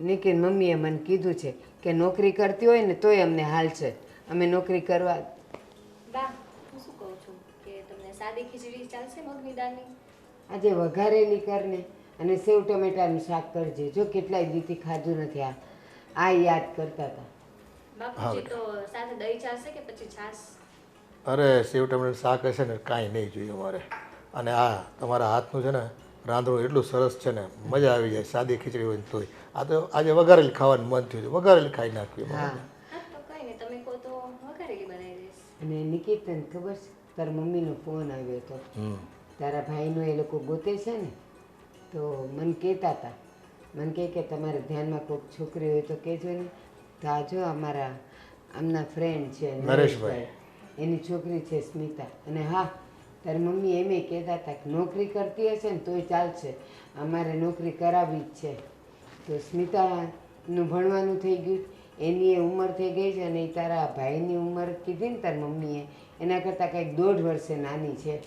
નિકીન મમ્મીએ મને કીધું છે કે નોકરી કરતી હોય ને તોય અમને હાલ છે, અમે નોકરી કરવા. બા, હું શું કહું છું કે તમને સાદી ખીચડી ચાલશે મગની દાળની? આજે વઘારેલી કરને અને સેવ ટમેટાનું શાક કરજે. જો કેટલાય દીથી ખાધું નથી. આ યાદ કરતા હતા. બાપુજી તો સાથે દહીં ચાલશે કે પછી છાશ? અરે સેવ ટમેટાનું શાક હશે ને કાંઈ નહીં જોઈએ અમારે. અને આ તમારા હાથનું છે ને રાંધણું એટલું સરસ છે ને, મજા આવી જાય. સાદી ખીચડી હોય ને તોય. આ તો આજે વઘારેલી ખાવાનું મન થયું છે, વઘારેલી ખાઈ નાખવી. હા, તો કંઈ નહીં, તમે કહો તો વઘારેલી બનાવી દઈશ. અને નિકિત તને ખબર છે તારા મમ્મીનો ફોન આવ્યો હતો. તારા ભાઈનો એ લોકો ગોતે છે ને, તો મને કહેતા હતા, મને કહે કે તમારા ધ્યાનમાં કોઈક છોકરી હોય તો કહેજો ને. તો આ જો અમારા આમના ફ્રેન્ડ છે નરેશભાઈ, એની છોકરી છે સ્મિતા. અને હા, તારી મમ્મી એમ કહેતા હતા કે નોકરી કરતી હશે ને તોય ચાલશે, અમારે નોકરી કરાવવી જ છે. તો સ્મિતાનું ભણવાનું થઈ ગયું, એની એ ઉંમર થઈ ગઈ છે અને એ તારા ભાઈની ઉંમર કીધી ને તારી મમ્મીએ એના કરતાં કંઈક 1.5 વર્ષે નાની છે.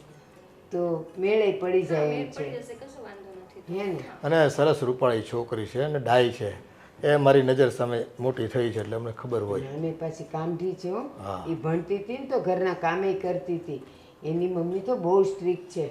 તો મેળે પડી જાય એમ છે. હે ને? અને સરસ રૂપાળી છોકરી છે અને ડાઈ છે. એ મારી નજર સામે મોટી થઈ છે એટલે અમને ખબર હોય. અને પાછી કામઠી છે હો. એ ભણતી હતી ને તો ઘરના કામે કરતી હતી. એની મમ્મી તો બહુ સ્ટ્રિક્ટ છે.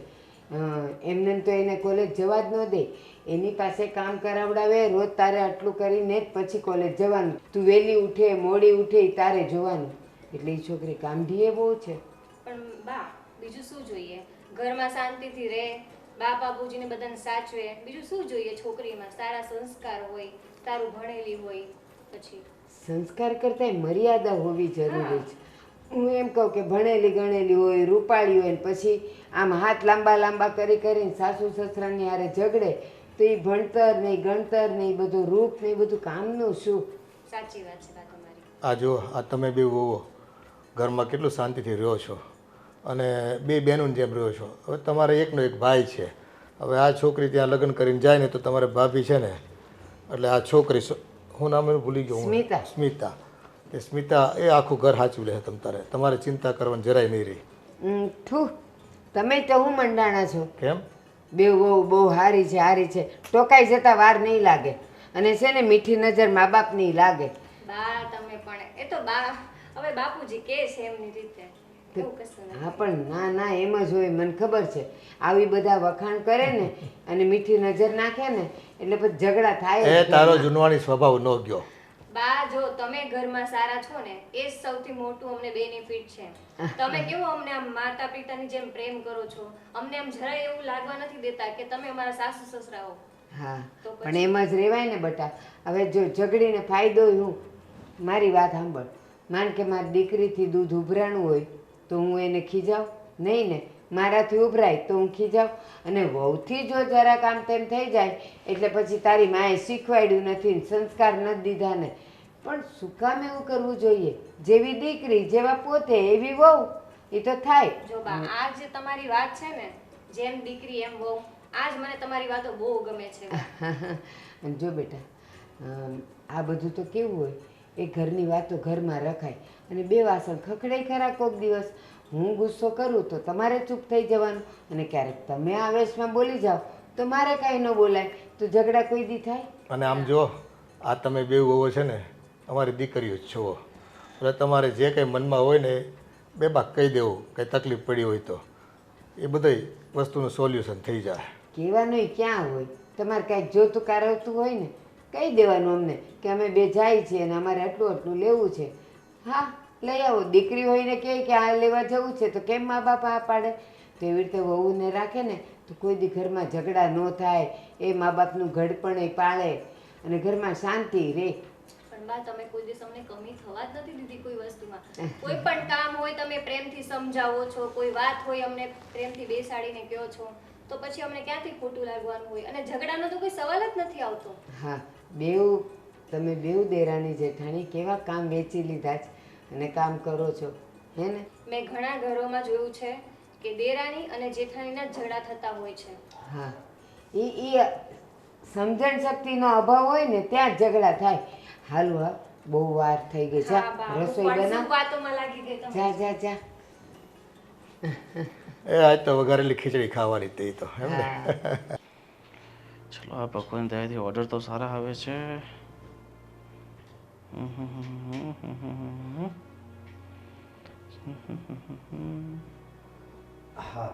એમને તો એને કોલેજ જવા જ ન દે. એની પાસે કામ કરાવડાવે, રોજ તારે આટલું કરીને જ પછી કોલેજ જવાનું. તું વહેલી ઉઠે મોડી ઉઠે એ તારે જોવાનું. એટલે એ છોકરી કામઠી બહુ છે. પણ બા, બીજું શું જોઈએ? ઘરમાં શાંતિથી રહે, બા બાપુજીને બધાને સાચવે, બીજું શું જોઈએ છોકરીમાં? સારા સંસ્કાર હોય, સારું ભણેલી હોય. પછી સંસ્કાર કરતાં મર્યાદા હોવી જરૂરી છે. હું એમ કહું કે ભણેલી ગણેલી હોય, રૂપાળી હોય ને પછી આમ હાથ લાંબા લાંબા કરીને સાસુ સસરાની હારે ઝઘડે તો એ ભણતર નહીં, ગણતર નહીં, બધું રૂપ નહીં, બધું કામનું શું? સાચી વાત છે બા તમારી. આ જો આ તમે બે વહુઓ ઘરમાં કેટલું શાંતિથી રહ્યો છો અને બે બહેનોની જેમ રહ્યો છો. હવે તમારે એકનો એક ભાઈ છે. હવે આ છોકરી ત્યાં લગ્ન કરીને જાય ને તો તમારે ભાભી છે ને, એટલે આ છોકરી હું નામ એનું ભૂલી ગયો. સ્મિતા. સ્મિતા. એ સ્મિતા એ આખું ઘર સાચવી લે. તમારે ચિંતા કરવાની જરાય નહીં રહી. થું, તમે તો હું મંડાણા છો. કેમ? બે બહુ હારી છે, હારી છે. ટોકાઈ જતા વાર નહીં લાગે. અને છે ને મીઠી નજર મા બાપની લાગે. બા તમે પણ, એ તો બા હવે બાપુજી કે છે એમની રીતે. હા પણ ના ના એમ જ હોય, મને ખબર છે. આવી બધા વખાણ કરે ને અને મીઠી નજર નાખે ને એટલે પછી ઝઘડા થાય. એ તારો જૂનવાણી સ્વભાવ ન ગયો. બા જો તમે ઘરમાં સારા છો ને એ જ સૌથી મોટું અમને બેનિફિટ છે. તમે કેવું અમને આમ માતા પિતાની જેમ પ્રેમ કરો છો, અમને આમ જરાય એવું લાગવા નથી દેતા કે તમે અમારા સાસુ સસરા હો. હા પણ એમ જ રહેવાય ને બટા. હવે જો ઝઘડીને ફાયદો હું, મારી વાત સાંભળ. માન કે મારી દીકરીથી દૂધ ઉભરાણું હોય તો હું એને ખીજાવ નહીં ને, મારાથી ઉભરાય તો હું ખીજાવ. અને વહુથી જો જરાક આમ તેમ થઈ જાય એટલે પછી તારી માએ શીખવાડ્યું નથી ને સંસ્કાર નથી દીધા ને. પણ શું કામ એવું કરવું જોઈએ? જેવી દીકરી જેવા પોતે એવી વહુ, એ તો થાય. જો બા આ જે તમારી વાત છે ને, જેમ દીકરી એમ વહુ, આજ મને તમારી વાતો બહુ ગમે છે. અને જો બેટા, આ બધું તો કેવું હોય, એ ઘરની વાતો ઘરમાં રખાય. અને બે વાસણ ખખડાય ખરા કોક દિવસ. હું ગુસ્સો કરું તો તમારે ચૂપ થઈ જવાનું, અને ક્યારેક તમે આવેશમાં બોલી જાઓ તો મારે કાંઈ ન બોલાય, તો ઝઘડા કોઈ દી થાય. અને આમ જો આ તમે બે વહુઓ છે ને અમારી દીકરીઓ જ છો, એટલે તમારે જે કંઈ મનમાં હોય ને બે બાક કહી દેવું, કંઈ તકલીફ પડી હોય તો એ બધી વસ્તુનું સોલ્યુશન થઈ જાય. કહેવાનું ક્યાં હોય, તમારે કાંઈક જોતું કારવતું હોય ને કહી દેવાનું અમને કે અમે બે જાય છીએ અને અમારે આટલું આટલું લેવું છે. હા, લઈ આવો. દીકરી હોય ને કહે કે આ લેવા જવું છે તો કેમ મા બાપ આ પાડે? તો એવી રીતે વહુને રાખે ને તો કોઈ દી ઘરમાં ઝઘડા ન થાય, એ મા બાપનું ઘડપણ એ પાળે અને ઘરમાં શાંતિ રહે. પણ બા તમે કોઈ દિવસ અમને કમી થવા જ નથી દીધી કોઈ વસ્તુમાં. કોઈ પણ કામ હોય તમે પ્રેમથી સમજાવો છો, કોઈ વાત હોય અમને પ્રેમથી બેસાડીને કહો છો, તો પછી અમને ક્યાંથી ખોટું લાગવાનું હોય? અને ઝઘડાનો તો કોઈ સવાલ જ નથી આવતો. હા, તમે બેઉ દેરાણી જેઠાણી કેવા કામ વેચી લીધા છે અને કામ કરો છો, હે ને? મેં ઘણા ઘરોમાં જોયું છે કે દેરાણી અને જેઠાણીના ઝઘડા થતા હોય છે. હા, એ સમજણ શક્તિનો અભાવ હોય ને ત્યાં જ ઝઘડા થાય. હાલો, હા, બહુ વાર થઈ ગઈ છે. હા બા, હું રસોઈ પણ બના. શું વાતોમાં લાગી ગઈ તમે. જા જા જા. એ આજ તો વઘારેલી ખીચડી ખાવાની હતી તો એમ ને. હા. ચલો, આ ભગવાન દયાથી ઓર્ડર તો સારા આવે છે. હા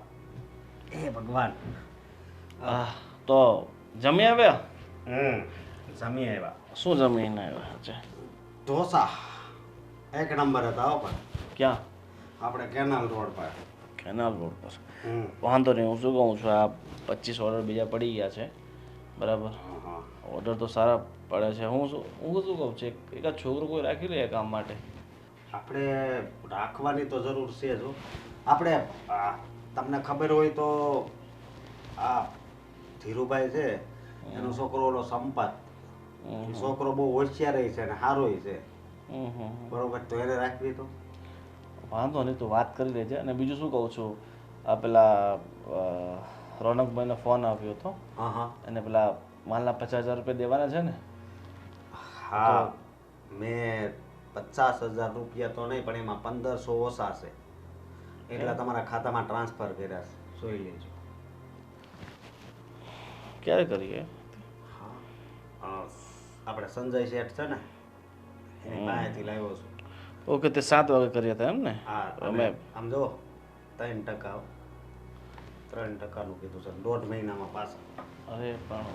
એ ભગવાન. તો જમી આવ્યા? જમી આવ્યા. શું જમીને આવ્યા છે? ઢોસા એક નંબર હતા હો. પણ ક્યાં? આપણે કેનાલ રોડ પર. કેનાલ રોડ પર. વાંધો નહીં, હું શું કહું છું, આ 25 ઓર્ડર બીજા પડી ગયા છે, બરાબર? ઓર્ડર તો સારા પડે છે. હું શું કહું છું, એકાદ છોકરું કોઈ રાખી લે કામ માટે. આપણે રાખવાની તો જરૂર છે જ. આપણે તમને ખબર હોય તો આ ધીરુભાઈ છે, એનો છોકરો ઓલો સંપાત, છોકરો બહુ હોશિયાર છે અને સારો છે, બરોબર? તો એને રાખવી તો વાંધો નહીં, તું વાત કરી લેજે. અને બીજું શું કહું છું, આ પેલા રોનકભાઈનો ફોન આવ્યો હતો, અને પેલા માલના 50,000 રૂપિયા દેવાના છે ને? હા, મેં 50,000 રૂપિયા તો નહીં, પણ એમાં 1,500 ઓછા છે, એટલે તમારા ખાતામાં ટ્રાન્સફર કર્યા છે, જોઈ લેજો. ક્યારે કરીએ? આપણે સંજય શેઠ છે ને, એની પાસેથી લાવ્યો છું. ઓકે, તે 7 વાગે કર્યા હતા એમ ને? હા, અમે આમ જો 3% 3%નું કીધું છે, 1.5 મહિનામાં પાછા. અરે પણ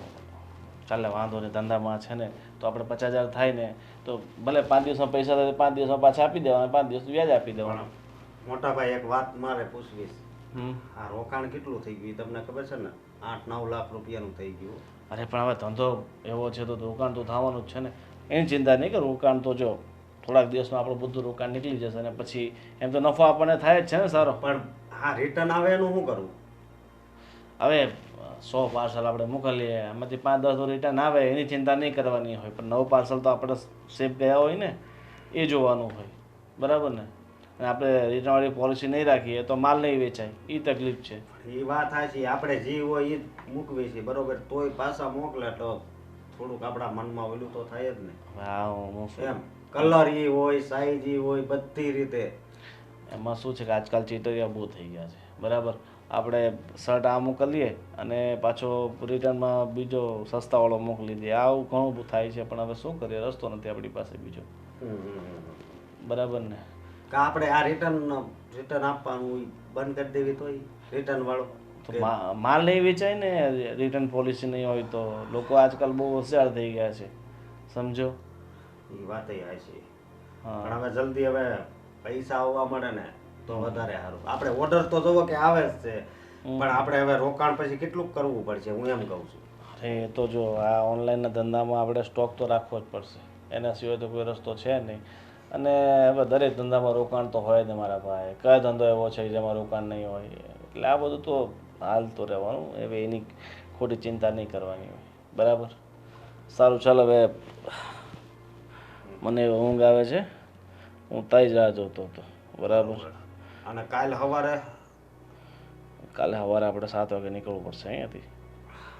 ચાલે, વાંધો નહીં, ધંધામાં છે ને તો આપણે 50,000 થાય ને તો ભલે 5 દિવસમાં પૈસા થાય 5 દિવસમાં પાછા આપી દેવાના, 5 દિવસ વ્યાજ આપી દેવાના. મોટા ભાઈ, એક વાત મારે પૂછવી છે. આ રોકાણ કેટલું થઈ ગયું તમને ખબર છે ને? 8-9 લાખ રૂપિયાનું થઈ ગયું. અરે પણ હવે ધંધો એવો છે તો રોકાણ તો થવાનું જ છે ને, એની ચિંતા નહીં કે રોકાણ તો જો થોડાક દિવસમાં આપણું બધું રોકાણ નીકળી જશે અને પછી એમ તો નફો આપણને થાય જ છે ને સારો. પણ હા, રિટર્ન આવે એનું શું કરવું? હવે 100 પાર્સલ આપણે મોકલીએ, એમાંથી 5-10 તો રિટર્ન આવે, એની ચિંતા નહીં કરવાની હોય, પણ 9 પાર્સલ તો આપણે સેફ ગયા હોય ને, એ જોવાનું હોય, બરાબર ને? અને આપણે રિટર્નવાળી પોલિસી નહીં રાખીએ તો માલ નહીં વેચાય, એ તકલીફ છે. એ વાત સાચી, આપણે જે હોય એ જ મૂકવી છે, બરોબર? તોય પાછા મોકલે તો થોડુંક આપણા મનમાં ઓલું તો થાય જ ને. હા, હું એમ કલર એ હોય, સાઈઝ એ હોય, બધી રીતે. એમાં શું છે કે આજકાલ ચીટરિયા બહુ થઈ ગયા છે, બરાબર? આપણે શર્ટ આ મોકલીએ અને પાછો રિટર્નમાં બીજો સસ્તાવાળો મોકલી દઈએ, આવું ઘણું થાય છે. પણ હવે શું કરીએ, રસ્તો નથી આપણી પાસે બીજો, બરાબર ને? કે આપણે આ રિટર્ન આપવાનું બંધ કરી દેવી તો રિટર્ન વાળો તો માલ નહીં વેચાય ને, રિટર્ન પોલિસી નહીં હોય તો. લોકો આજકાલ બહુ હોશિયાર થઈ ગયા છે, સમજો? એ વાત છે. પણ હવે જલ્દી હવે પૈસા આવવા મળે ને તો વધારે સારું. આપણે ઓર્ડર તો જોવો કે આવે જ છે, પણ આપણે હવે રોકાણ પછી કેટલું કરવું પડશે, હું એમ કહું છું. અરે તો જો આ ઓનલાઈનના ધંધામાં આપણે સ્ટોક તો રાખવો જ પડશે, એના સિવાય તો કોઈ રસ્તો છે નહીં. અને હવે દરેક ધંધામાં રોકાણ તો હોય ને મારા ભાઈ. કયો ધંધો એવો છે જેમાં રોકાણ નહીં હોય? એટલે આ બધું તો હાલ તો રહેવાનું, હવે એની ખોટી ચિંતા નહીં કરવાની હોય, બરાબર? સારું, ચાલ હવે મને ઊંઘ આવે છે, હું તાઈ જ રાહ જોતો હતો, બરાબર? અને કાલે સવારે કાલે સવારે આપણે 7 વાગે નીકળવું પડશે અહીંયાથી.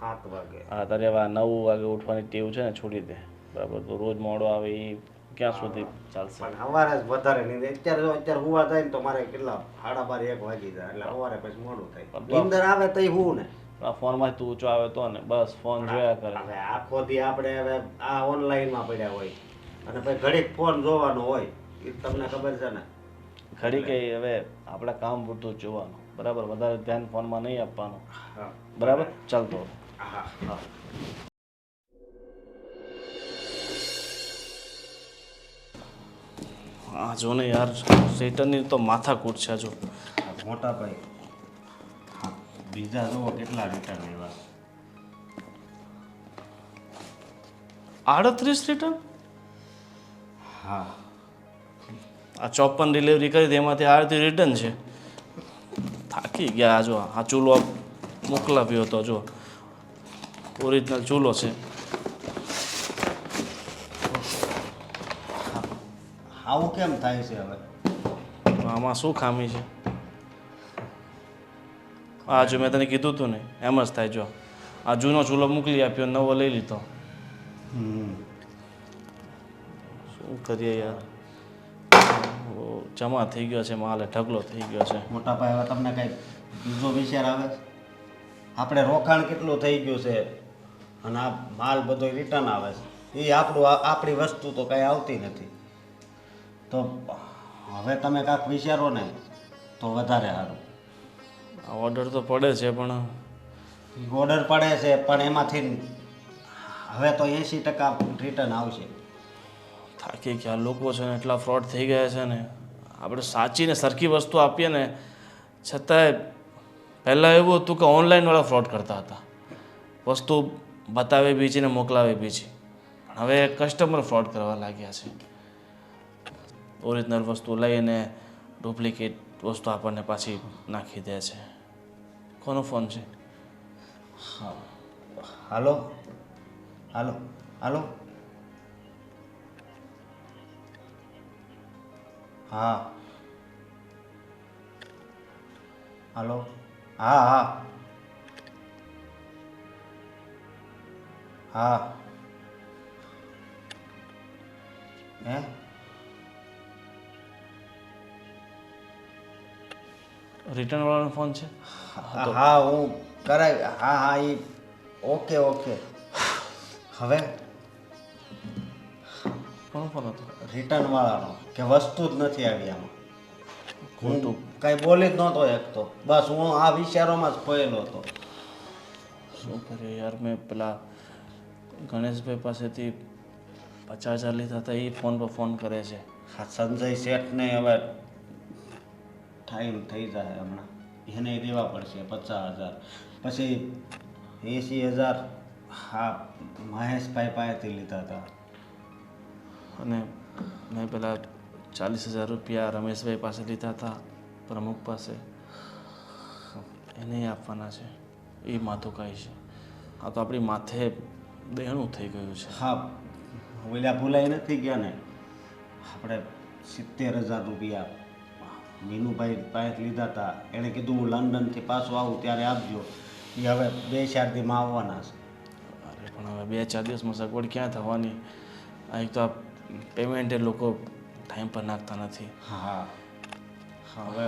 7 વાગે. હા તારે હવે 9 વાગે ઉઠવાની ટેવ છે ને છોડી દે બરાબર. તો રોજ મોડો આવે એ ક્યાં સુધી ચાલશે? પણ સવારે જ વધારે નીંદર. અત્યારે હુવા થાય ને તો મારે કેટલા 12:30 1 વાગી જાય એટલે સવારે પછી મોડું થાય. નીંદર આવે તો હું ને આ ફોનમાં તું ઊંચો આવે તો ને બસ ફોન જોયા કરે. હવે આખો દી આપણે હવે આ ઓનલાઈનમાં પડ્યા હોય અને પછી ઘડીક ફોન જોવાનો હોય એ તમને ખબર છે ને. ઘડી કે હવે આપણા કામ પૂરતું જ જોવાનું બરાબર. વધારે ધ્યાન ફોનમાં નહીં આપવાનું બરાબર. ચાલતો હા હા. હા જો ને યાર રિટર્નની તો માથાકૂટ છે. જો મોટા ભાઈ બીજા જુઓ કેટલા રિટર્ન એવા 38 રિટર્ન. હા આ 54 ડિલિવરી કરી હતી એમાંથી 38 રિટર્ન છે. થાકી ગયા. જો આ ચૂલો મોકલાવ્યો હતો. જો ઓરિજિનલ ચૂલો છે. આવું કેમ થાય છે હવે? આમાં શું ખામી છે? આ જો મેં તને કીધું હતું ને એમ જ થાય. જો આ જૂનો ચૂલો મોકલી આપ્યો, નવો લઈ લીધો. શું કરીએ યાર? જમા થઈ ગયો છે માલ, ઢગલો થઈ ગયો છે. મોટા ભાઈ હવે તમને કઈ બીજો વિચાર આવે? આપણે રોકાણ કેટલું થઈ ગયું છે અને આ માલ બધો રિટર્ન આવે છે. એ આપણી વસ્તુ તો કઈ આવતી નથી. તો હવે તમે કાંઈક વિચારો ને તો વધારે સારું. ઓર્ડર તો પડે છે પણ ઓર્ડર પડે છે પણ એમાંથી હવે તો 80% રિટર્ન આવશે. થાકી ગયા લોકો છે ને એટલા ફ્રોડ થઈ ગયા છે ને. આપણે સાચીને સરખી વસ્તુ આપીએ ને છતાંય પહેલાં એવું હતું કે ઓનલાઈનવાળા ફ્રોડ કરતા હતા. વસ્તુ બતાવે બીજી ને મોકલાવે બીજી. પણ હવે કસ્ટમર ફ્રોડ કરવા લાગ્યા છે. ઓરિજિનલ વસ્તુ લઈને ડુપ્લિકેટ વસ્તુ આપણને પાછી નાખી દે છે. કોનો ફોન છે? હાલો હાલો હાલો. હા હાલો. હા હા હા. હે રિટર્ન વાળાનો ફોન છે? હા હું કરાય. હા હા એ ઓકે ઓકે. હવે કોનો ફોન હતો? રિટર્ન વાળાનો કે વસ્તુ જ નથી આવી આમાં. હું કાંઈ બોલી જ નહોતો એકતો. બસ હું આ વિચારોમાં જ ખોયેલો હતો. શું કરીએ યાર? મેં પેલા ગણેશભાઈ પાસેથી 50,000 લીધા હતા. એ ફોન પર ફોન કરે છે. હા સંજય શેઠને હવે ટાઈમ થઈ જાય હમણાં. એને દેવા પડશે 50,000. પછી 80,000 હા મહેશભાઈ પાસેથી લીધા હતા. અને મેં પેલા 40,000 રૂપિયા રમેશભાઈ પાસે લીધા હતા, પ્રમુખ પાસે. એને આપવાના છે. એ માથુકાઈ છે. આ તો આપણી માથે દેણું થઈ ગયું છે. હા ઓલા ભૂલાઈ નથી ગયા ને. આપણે 70,000 રૂપિયા મીનુભાઈ પાસે લીધા હતા. એણે કીધું હું લંડનથી પાછો આવું ત્યારે આપજો. એ હવે 2-4 દીમાં આવવાના છે. અરે પણ હવે 2-4 દિવસમાં સગવડ ક્યાં થવાની? એક તો આ પેમેન્ટ એ લોકો ટાઈમ પર નાખતા નથી. હા હવે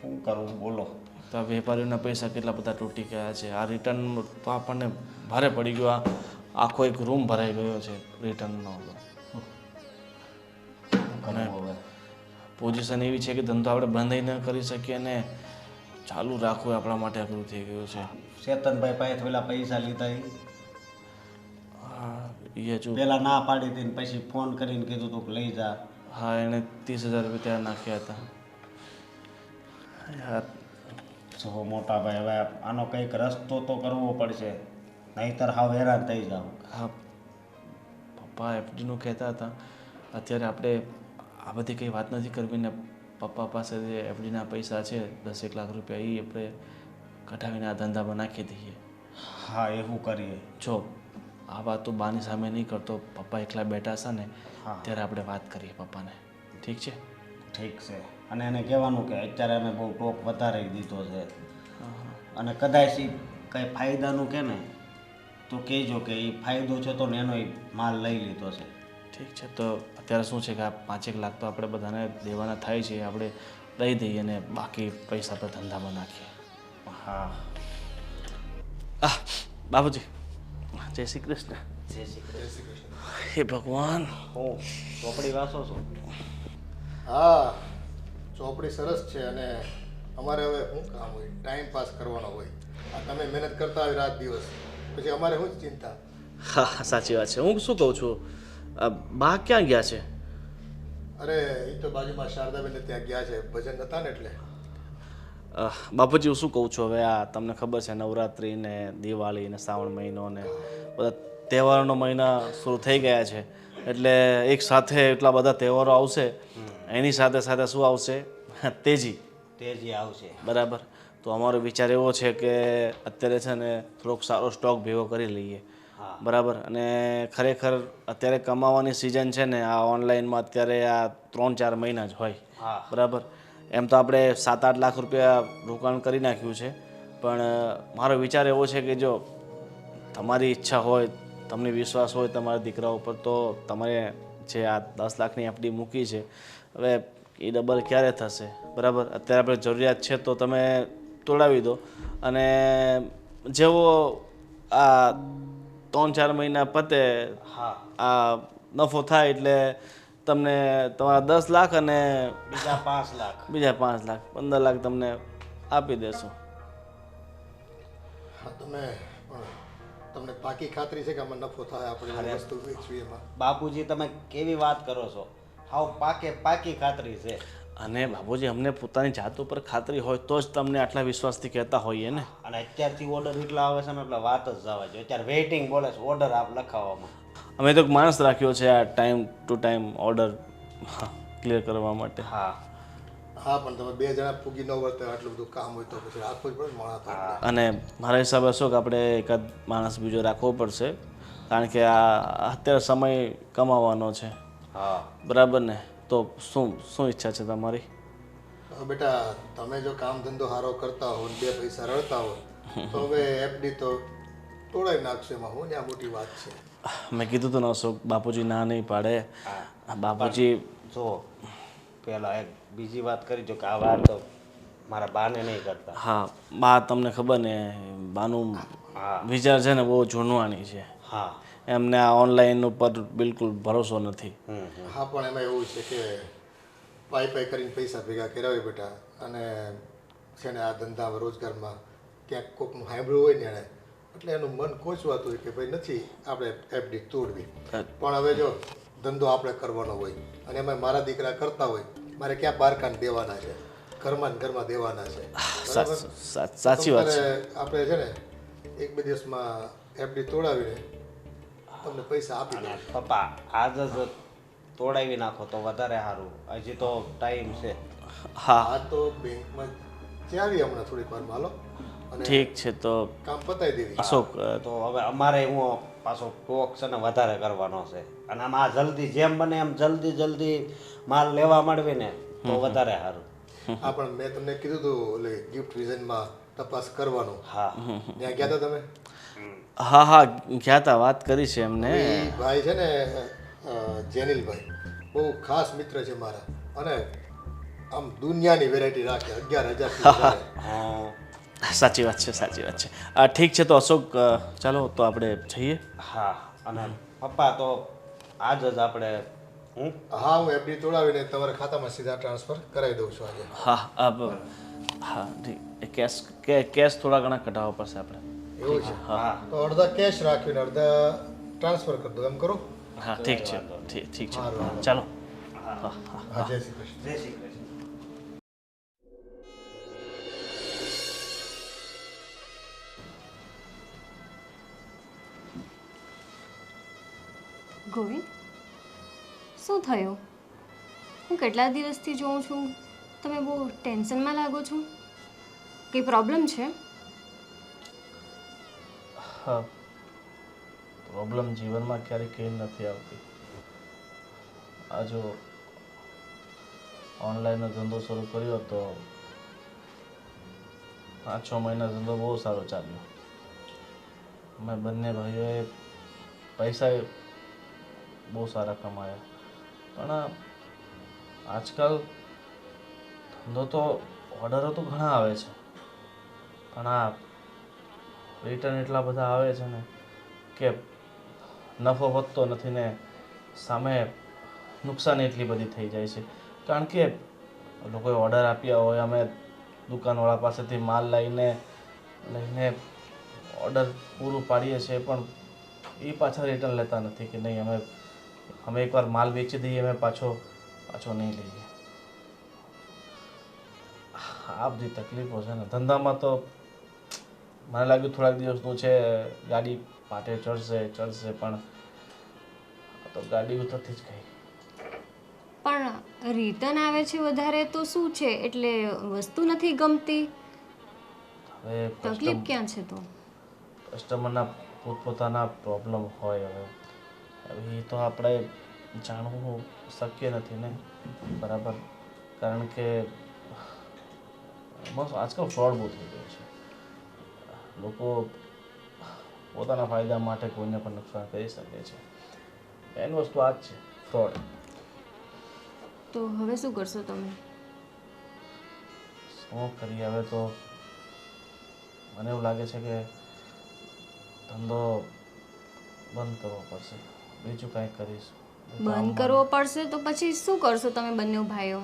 શું કરવું બોલો? તો આ વેપારીઓના પૈસા કેટલા બધા તૂટી ગયા છે. આ રિટર્ન તો આપણને ભારે પડી ગયો. આખો એક રૂમ ભરાઈ ગયો છે રિટર્નનો. અને પોઝિશન એવી છે કે ધંધો આપણે બંધ ન કરી શકીએ ને ચાલુ રાખવું આપણા માટે અઘરું થઈ ગયું છે. ચેતનભાઈ પાસે પેલા પૈસા લીધા એ જો પેલા ના પાડી હતી ને પછી ફોન કરીને કીધું તું કે લઈ જા. હા એણે 30,000 રૂપિયા ત્યાં નાખ્યા હતા. યાર જો મોટા ભાઈ હવે આનો કંઈક રસ્તો તો કરવો પડશે, નહીંતર હાવ હેરાન થઈ જાવ. હા પપ્પા એફડીનું કહેતા હતા. અત્યારે આપણે આ બધી કંઈ વાત નથી કરવી ને પપ્પા પાસે જે એફડીના પૈસા છે 10-1 લાખ રૂપિયા એ આપણે કઢાવીને આ ધંધામાં નાખી દઈએ. હા એવું કરીએ. જો આ વાત તો બાની સામે નહીં કરતો. પપ્પા એકલા બેઠા છે ને ત્યારે આપણે વાત કરીએ પપ્પાને. ઠીક છે? ઠીક છે. અને એને કહેવાનું કે અત્યારે અમે બહુ ટોક વધારી દીધો છે અને કદાચ એ કંઈ ફાયદાનું કે ને તો કહેજો કે એ ફાયદો છે તો એનો એ માલ લઈ લીધો છે. ઠીક છે, તો અત્યારે શું છે કે આ 5 લાખ તો આપણે બધાને દેવાના થાય છે, આપણે દઈ દઈએ અને બાકી પૈસા આપણે ધંધામાં નાખીએ. હા, બાપુજી જય શ્રી કૃષ્ણ. જય શ્રી કૃષ્ણ. હે ભગવાન. હું ચોપડી વાંચો છો? હા, ચોપડી સરસ છે અને અમારે હવે શું કામ હોય, ટાઈમ પાસ કરવાનો હોય. આ તમે મહેનત કરતા હોય રાત દિવસ, પછી અમારે શું જ ચિંતા. હા, સાચી વાત છે. હું શું કહું છું, બા ક્યાં ગયા છે? અરે એ તો બાજુમાં શારદાબેન ત્યાં ગયા છે, ભજન હતા ને એટલે. બાપુજી હું શું કહું છું, હવે આ તમને ખબર છે નવરાત્રિ ને દિવાળી ને શ્રાવણ મહિનો ને બધા તહેવારોનો મહિના શરૂ થઈ ગયા છે, એટલે એક સાથે એટલા બધા તહેવારો આવશે, એની સાથે સાથે શું આવશે, તેજી આવશે. બરાબર. તો અમારો વિચાર એવો છે કે અત્યારે છે ને થોડોક સારો સ્ટોક ભેગો કરી લઈએ. બરાબર. અને ખરેખર અત્યારે કમાવાની સિઝન છે ને, આ ઓનલાઈનમાં અત્યારે આ 3-4 મહિના જ હોય. બરાબર. એમ તો આપણે 7-8 લાખ રૂપિયા રોકાણ કરી નાખ્યું છે, પણ મારો વિચાર એવો છે કે જો તમારી ઈચ્છા હોય, તમને વિશ્વાસ હોય તમારા દીકરા ઉપર, તો તમારે જે આ 10 લાખની એફડી મૂકી છે, હવે એ ડબલ ક્યારે થશે? બરાબર. અત્યારે આપણે જરૂરિયાત છે તો તમે તોડાવી દો, અને જેવો આ 3-4 મહિના પતે આ નફો થાય એટલે તમને તમારા 10 લાખ અને બીજા 5 લાખ 15 લાખ તમને આપી દેશું. હા, તમને પાકી ખાતરી છે કે આમાં નફો થાય? આપણે વસ્તુ વેચવી એમાં. બાપુજી તમે કેવી વાત કરો છો? હાવ પાકી ખાતરી છે. અને બાપુજી અમને પોતાની જાત ઉપર ખાતરી હોય તો જ તમને આટલા વિશ્વાસથી કહેતા હોઈએ ને. અને અત્યારથી ઓર્ડર એટલા આવે છે ને એટલે વાત જ જવા જોઈએ. અત્યારે વેઇટિંગ બોલે છે ઓર્ડર આપ લખાવવામાં. અમે તો માણસ રાખ્યો છે આ time to time order clear કરવા માટે. હા, પણ તમે 2 જણા ફૂગી ન વર્તે, આટલું બધું કામ હોય તો પછી રાખવું જ પડે માણસ. અને મારા હિસાબે શું કે આપણે એકાદ માણસ બીજો રાખવો પડશે, કારણ કે આ અત્યારે સમય કમાવાનો છે. હા, બરાબર ને. તો શું ઈચ્છા છે તમારી? બેટા તમે જો કામ ધંધો સારો કરતા હો, 2 પૈસા રળતા હો, તો હવે એફડી તો તોડાવી નાખશે. એમાં હું ત્યાં મોટી વાત છે. મેં કીધું તો અશોક, બાપુજી ના નહીં પાડે. બાપુજી જો પેલા એક બીજી વાત કરી જો કે આ વાત તો મારા બાને નહીં કરતા. હા, બા તમને ખબર ને, બાનું વિચાર છે ને બહુ જૂનવાણી છે. હા, એમને આ ઓનલાઈન ઉપર બિલકુલ ભરોસો નથી. હા, પણ એમાં એવું છે કે પાઈ કરીને પૈસા ભેગા કરાવે બેટા, અને છે ને આ ધંધામાં રોજગારમાં ક્યાંક કોકનું સાંભળ્યું હોય ને એણે, એટલે એનું મન કોચવાતું હોય કે ભાઈ નથી આપણે એફડી તોડવી. પણ હવે જો ધંધો આપણે કરવાનો હોય અને એમાં મારા દીકરા કરતા હોય, મારે ક્યાં બારકાન દેવાના છે, ઘરમાં દેવાના છે. સાચી વાત છે. આપણે છે ને 1-2 દિવસમાં એફડી તોડાવીને તમને પૈસા આપી દે. પપ્પા આજ જ તોડાવી નાખો તો વધારે સારું. હજી તો ટાઈમ છે. હા, આ તો બેંકમાં ચાવી હમણાં થોડીક વાર હાલો, અને ઠીક છે. તો કામ પતાવી દેવી. અશોક, તો હવે અમારે હું પાછો ટોક છે ને વધારે કરવાનો છે, અને આમાં જલ્દી જેમ બને એમ જલ્દી માલ લેવા મળવી ને તો વધારે સારું. હા, પણ મેં તમને કીધું હતું એટલે ગિફ્ટ વિઝનમાં તપાસ કરવાનું. હા, ત્યાં ગયા હતા તમે? હા ગયા હતા, વાત કરી છે એમને. એ ભાઈ છે ને જેનિલભાઈ, બહુ ખાસ મિત્ર છે મારા, અને આમ દુનિયાની વેરાયટી રાખે. 11,000 સાચી વાત છે. ઠીક છે. તો અશોક ચાલો તો આપણે જઈએ. હા, અને પપ્પા તો આજ જ આપણે હા, હું એફડી તોડાવીને તમારા ખાતામાં સીધા ટ્રાન્સફર કરાવી દઉં છું આજે. હા ઠીક. કેશ થોડા ઘણા કઢાવવા પડશે આપણે. એવું છે? હા, તો અડધા કેશ રાખીને અડધા ટ્રાન્સફર કરી દો, એમ કરો? હા, ઠીક છે. ચાલો. હા, જય શ્રી કૃષ્ણ. જય શ્રી કૃષ્ણ. ગોવિંદ, શું થયું? હું કેટલા દિવસથી જોઉં છું તમે બહુ ટેન્શનમાં લાગો છો. કંઈ પ્રોબ્લેમ છે? હા, પ્રોબ્લેમ જીવનમાં ક્યારેય કંઈ નથી આવતી. આ જો ઓનલાઈનનો ધંધો શરૂ કર્યો તો 5-6 મહિના ધંધો બહુ સારો ચાલ્યો. અમે બંને ભાઈઓએ પૈસા બહુ સારા કમાયા. પણ આજકાલ ધંધો તો ઓર્ડરો તો ઘણા આવે છે, પણ આ રિટર્ન એટલા બધા આવે છે ને કે નફો વધતો નથી ને સામે નુકસાન એટલી બધી થઈ જાય છે. કારણ કે લોકોએ ઓર્ડર આપ્યા હોય, અમે દુકાનવાળા પાસેથી માલ લઈને ઓર્ડર પૂરું પાડીએ છીએ, પણ એ પાછા રિટર્ન લેતા નથી કે નહીં અમે એકવાર માલ વેચી દઈએ, અમે પાછો નહીં લઈએ. આ બધી તકલીફો છે ને ધંધામાં. તો મને લાગ્યું થોડાક દિવસનું છે, ગાડી પાટે ચડશે પણ તો ગાડી ઉતરતી જ ગઈ. પણ રિટર્ન આવે છે વધારે તો શું છે? એટલે વસ્તુ નથી ગમતી? હવે તકલીફ ક્યાં છે તો? કસ્ટમરના પોતપોતાના પ્રોબ્લેમ હોય. હવે એ તો આપણે જાણવું શક્ય નથી ને, બરાબર? કારણ કે આજકાલ ફ્રોડ બહુ થઈ ગયો છે. લોકો પોતાના ફાયદા માટે કોઈને પણ નુકસાન કરી શકે છે. મેન વસ્તુ આ જ છે, ફ્રોડ. તો હવે શું કરશો તમે? શું કરીએ હવે? તો મને એવું લાગે છે કે ધંધો બંધ કરવો પડશે. બીજું કાંઈ કરીશ. બંધ કરવો પડશે તો પછી શું કરશો તમે બંને ભાઈઓ?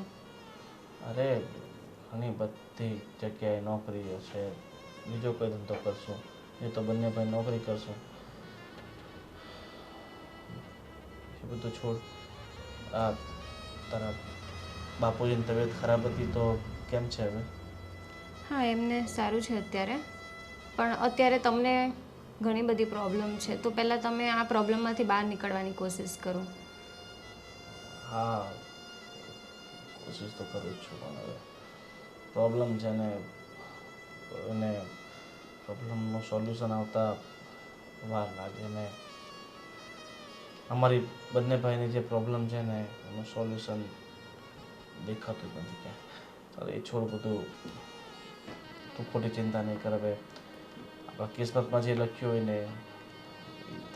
અરે ઘણી બધી જગ્યાએ નોકરીઓ છે, બીજો કોઈ ધંધો કરશું. એ તો બંને ભાઈ નોકરી કરશું. એ બધું છોડ. આ તારા બાપુજીની તબિયત ખરાબ હતી તો કેમ છે હવે? હા, એમને સારું છે અત્યારે, પણ અત્યારે તમને ઘણી બધી પ્રોબ્લેમ છે, તો પહેલાં તમે આ પ્રોબ્લેમમાંથી બહાર નીકળવાની કોશિશ કરો. હા, કોશિશ તો કરું જ છું, પણ હવે પ્રોબ્લેમ છે ને એને પ્રોબ્લેમનું સોલ્યુશન આવતા વાર લાગે ને. અમારી બંને ભાઈની જે પ્રોબ્લેમ છે ને એનું સોલ્યુશન દેખાતું જ નથી ક્યાં. ચાલો એ છોડ બધું, તું ખોટી ચિંતા નહીં કર. હવે આપણા કિસ્મતમાં જે લખ્યું હોય ને એ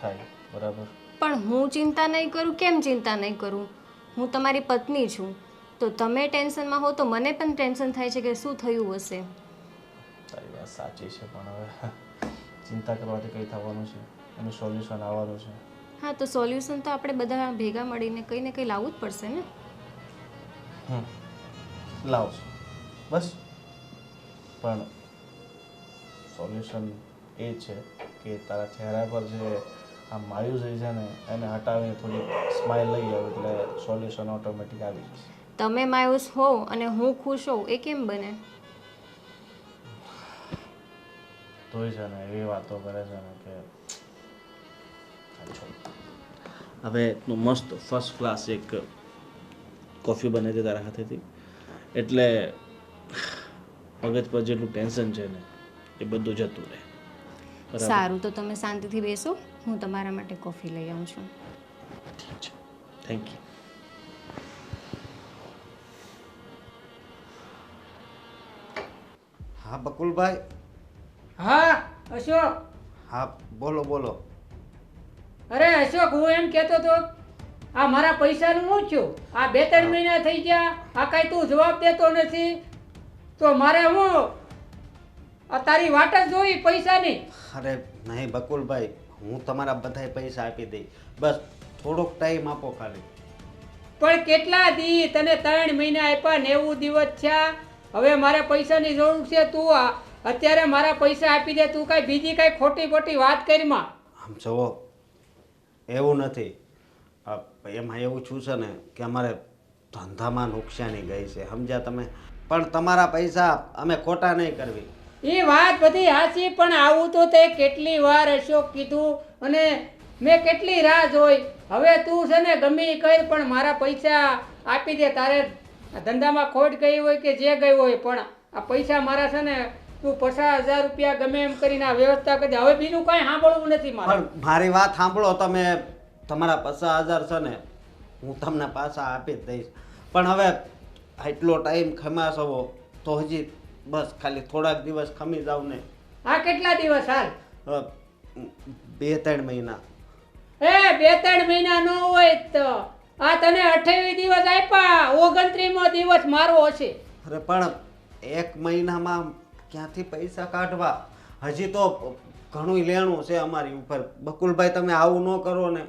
થાય, બરાબર? પણ હું ચિંતા નહીં કરું? કેમ ચિંતા નહીં કરું? હું તમારી પત્ની છું, તો તમે ટેન્શનમાં હો તો મને પણ ટેન્શન થાય છે કે શું થયું હશે. તારી વાત સાચી છે, પણ હવે ચિંતા કરવાથી કંઈ થવાનું છે? એનું સોલ્યુશન આવવાનું છે. હા, તો સોલ્યુશન તો આપણે બધા ભેગા મળીને કંઈ ને કંઈ લાવવું જ પડશે ને. લાવશું બસ. પણ સોલ્યુશન એ છે કે તારા ચહેરા પર જે આ માયુસી છે ને એને હટાવીને થોડી સ્માઇલ લઈ આવ એટલે સોલ્યુશન ઓટોમેટિક આવી જશે. તમે માયુસ હોવ અને હું ખુશ હોઉં એ કેમ બને? તોય છે ને એવી વાતો કરે છે ને કે હવે મસ્ત ફર્સ્ટ ક્લાસ એક કોફી બને છે તારા હાથેથી, એટલે મગજ પર જેટલું ટેન્શન છે ને એ બધું જતું રહે. સારું, તો તમે શાંતિથી બેસો, હું તમારા માટે કોફી લઈ આવું છું. ઠીક છે, થેન્ક યુ. હા બકુલભાઈ. હા અશોક. હા બોલો બોલો. અરે અશોક, હું એમ કહેતો હતો, આ મારા પૈસાનું શું થયું? આ 2-3 મહિના થઈ ગયા, આ કાંઈ તું જવાબ દેતો નથી, તો મારે હું આ તારી વાટ જ જોઈ પૈસાની. અરે નહીં બકુલભાઈ, હું તમારા બધાય પૈસા આપી દઈ, બસ થોડોક ટાઈમ આપો ખાલી. પણ કેટલા દી? તને 3 મહિના આપ્યા, 90 દિવસ થયા. હવે મારે પૈસાની જરૂર છે, તું અત્યારે મારા પૈસા આપી દે. તું કાંઈ બીજી કાંઈ ખોટી ખોટી વાત કરીમાં. આમ જુઓ, એવું નથી. એમાં એવું છું છે ને કે અમારે ધંધામાં નુકસાની ગઈ છે, સમજ્યા તમે? પણ તમારા પૈસા અમે ખોટા નહીં કરવી. એ વાત બધી હાચી, પણ આવું તો તે કેટલી વાર અશોક કીધું અને મેં કેટલી રાહ જોઈ. હવે તું છે ને ગમે એ કર, પણ મારા પૈસા આપી દે. તારે ધંધામાં ખોટ ગઈ હોય કે જે ગઈ હોય, પણ આ પૈસા મારા છે ને તું 50,000 રૂપિયા ગમે એમ કરીને આ વ્યવસ્થા કરી દે. હવે બીજું કાંઈ સાંભળવું નથી મારે. પણ મારી વાત સાંભળો તમે. તમારા 50,000 છે ને હું તમને પાછા આપી જ દઈશ, પણ હવે આટલો ટાઈમ ખમ્યા છો તો હજી બસ ખાલી થોડાક દિવસ ખમી જાવ ને. આ કેટલા દિવસ હાલ? 2-3 મહિના. 2-3 મહિના ન હોય તો આ તને 28 દિવસ આપ્યા, 29મો દિવસ મારો હશે. અરે પણ 1 મહિનામાં ક્યાંથી પૈસા કાઢવા? હજી તો ઘણું લેણું છે અમારી ઉપર. બકુલભાઈ તમે આવું ન કરો ને.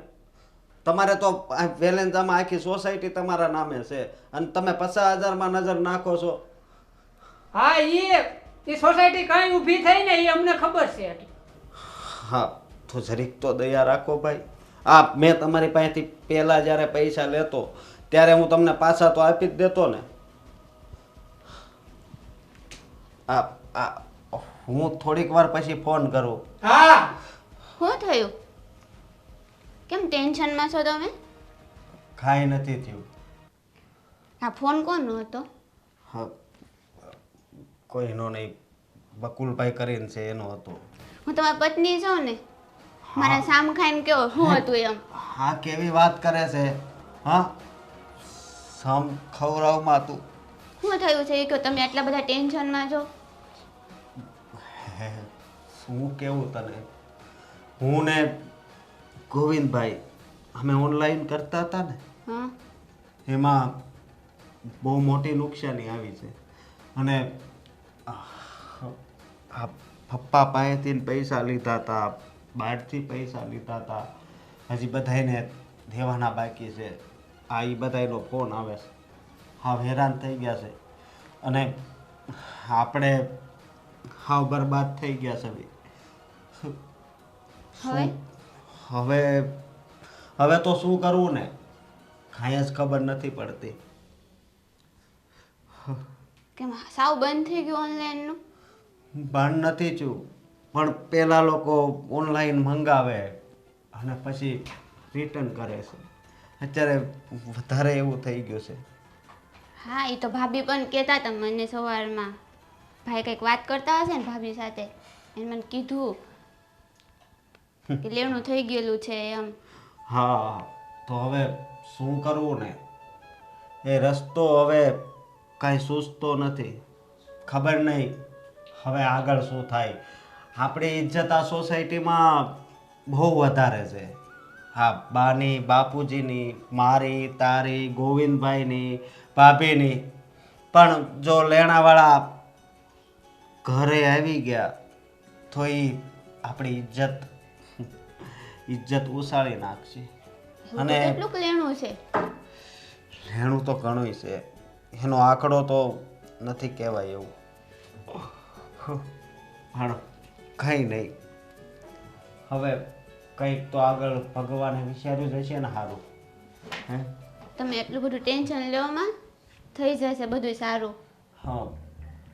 તમારે તો વેલેન્જામાં આખી સોસાયટી તમારા નામે છે અને તમે 50,000માં નજર નાખો છો. હા એ સોસાયટી કાંઈ ઊભી થઈ ને એ અમને ખબર છે. હા તો જરીક તો દયા રાખો ભાઈ. મેં તમારી પાસેથી પહેલાં જ્યારે પૈસા લેતો ત્યારે હું તમને પાછા તો આપી જ દેતો ને. હું થોડીક વાર પછી ફોન કરું. હા શું થયું? કેમ ટેન્શનમાં છો તમે? કાંઈ નથી થયું. આ ફોન કોનો હતો? હા કોઈનો નહીં, બકુલભાઈ કરીને છે એનો હતો. હું તમારી પત્ની છું ને, મારા સામ ખાઈને કેવો શું હતું એમ? હા કેવી વાત કરે છે? હા સમ ખવડાવમાં તું શું થયું છે એ કહો. તમે આટલા બધા ટેન્શનમાં છો? શું કેવું તને? હું ને ગોવિંદભાઈ અમે ઓનલાઈન કરતા હતા ને, હા એમાં બહુ મોટી નુકસાની આવી છે અને પપ્પા પાસેથી પૈસા લીધા હતા, બહારથી પૈસા લીધા હતા, હજી બધાને દેવાના બાકી છે. એ બધાનો ફોન આવે છે. હા હેરાન થઈ ગયા છે અને આપણે હાવ બરબાદ થઈ ગયા છે. હવે હવે તો શું કરવું ને કાંઈ જ ખબર નથી પડતી. કેમ સાવ બંધ થઈ ગયું ઓનલાઈનનું? બંધ નથી થયું પણ પહેલાં લોકો ઓનલાઈન મંગાવે અને પછી રિટર્ન કરે છે. અત્યારે વધારે એવું થઈ ગયું છે. હા એ તો ભાભી પણ કહેતા હતા મને સવારમાં. ભાઈ કંઈક વાત કરતા હશે ને ભાભી સાથે, એને મને કીધું કે લેણું થઈ ગયેલું છે એમ. હા તો હવે શું કરવું ને? એ રસ્તો હવે કાંઈ સૂઝતો નથી. ખબર નહીં હવે આગળ શું થાય. આપણી ઇજ્જત આ સોસાયટીમાં બહુ વધારે છે. હા બાની, બાપુજીની, મારી, તારી, ગોવિંદભાઈની, ભાભીની. પણ જો લેણાવાળા ઘરે આવી ગયા તો એ આપણી ઇજ્જત ઉછાળી નાખશે. અને કેટલું લેણું છે? લેણું તો ઘણું છે, એનો આંકડો તો નથી કહેવાય એવું. પણ કંઈ નહીં, હવે કંઈક તો આગળ ભગવાને વિચાર્યું જ હશે ને સારું. હે તમે એટલું બધું ટેન્શન લેવામાં થઈ જશે બધું સારું. હા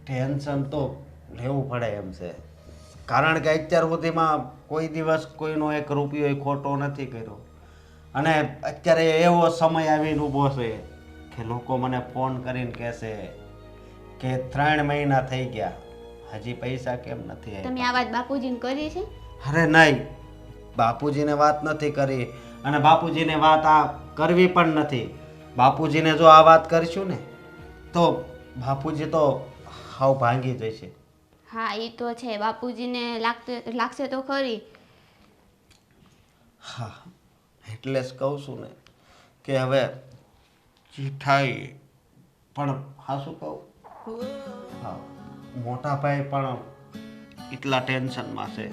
ટેન્શન તો લેવું પડે એમ છે, કારણ કે અત્યાર સુધીમાં કોઈ દિવસ કોઈનો 1 રૂપિયો ખોટો નથી કર્યો. અને અત્યારે એવો સમય આવીને ઊભો છે કે લોકો મને ફોન કરીને કહેશે કે 3 મહિના થઈ ગયા હજી પૈસા કેમ નથી આવ્યા. તમે આ વાત બાપુજીને કરી છે? અરે નહીં, બાપુજીને વાત નથી કરી અને બાપુજીને વાત આ કરવી પણ નથી. બાપુજીને જો આ વાત કરીશું ને તો બાપુજી તો હાવ ભાંગી જશે. હા એ તો છે, બાપુજીને લાગશે તો ખરી. હા એટલે જ કહું છું ને કે હવે જે થાય પણ હા શું કહું, હા મોટા ભાઈ પણ એટલા ટેન્શનમાં છે.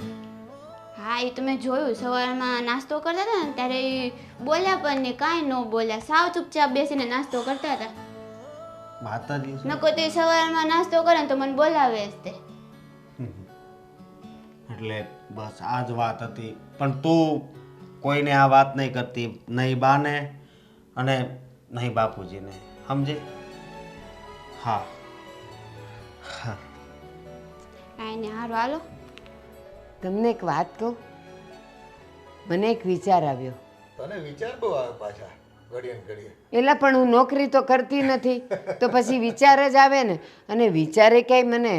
હા એ તમે જોયું સવારમાં નાસ્તો કરતા હતા ને ત્યારે એ બોલ્યા પણ ને કાંઈ ન બોલ્યા, સાવ ચૂપચાપ બેસીને નાસ્તો કરતા હતા. માતાજી નકો તે સવારમાં નાસ્તો કરે ને તો મને બોલાવે જ તે. એટલે બસ આ જ વાત હતી. પણ તું કોઈને આ વાત નહીં કરતી, નહીં બાને અને નહીં બાપુજીને, સમજી? હા હા કાંઈ ને હારું હાલો. તમને એક વાત કહું, મને એક વિચાર આવ્યો. તને વિચાર બહુ આવે પાછા ઘડીએ ને ઘડીએ. એટલે પણ હું નોકરી તો કરતી નથી તો પછી વિચાર જ આવે ને. અને વિચારે ક્યાંય મને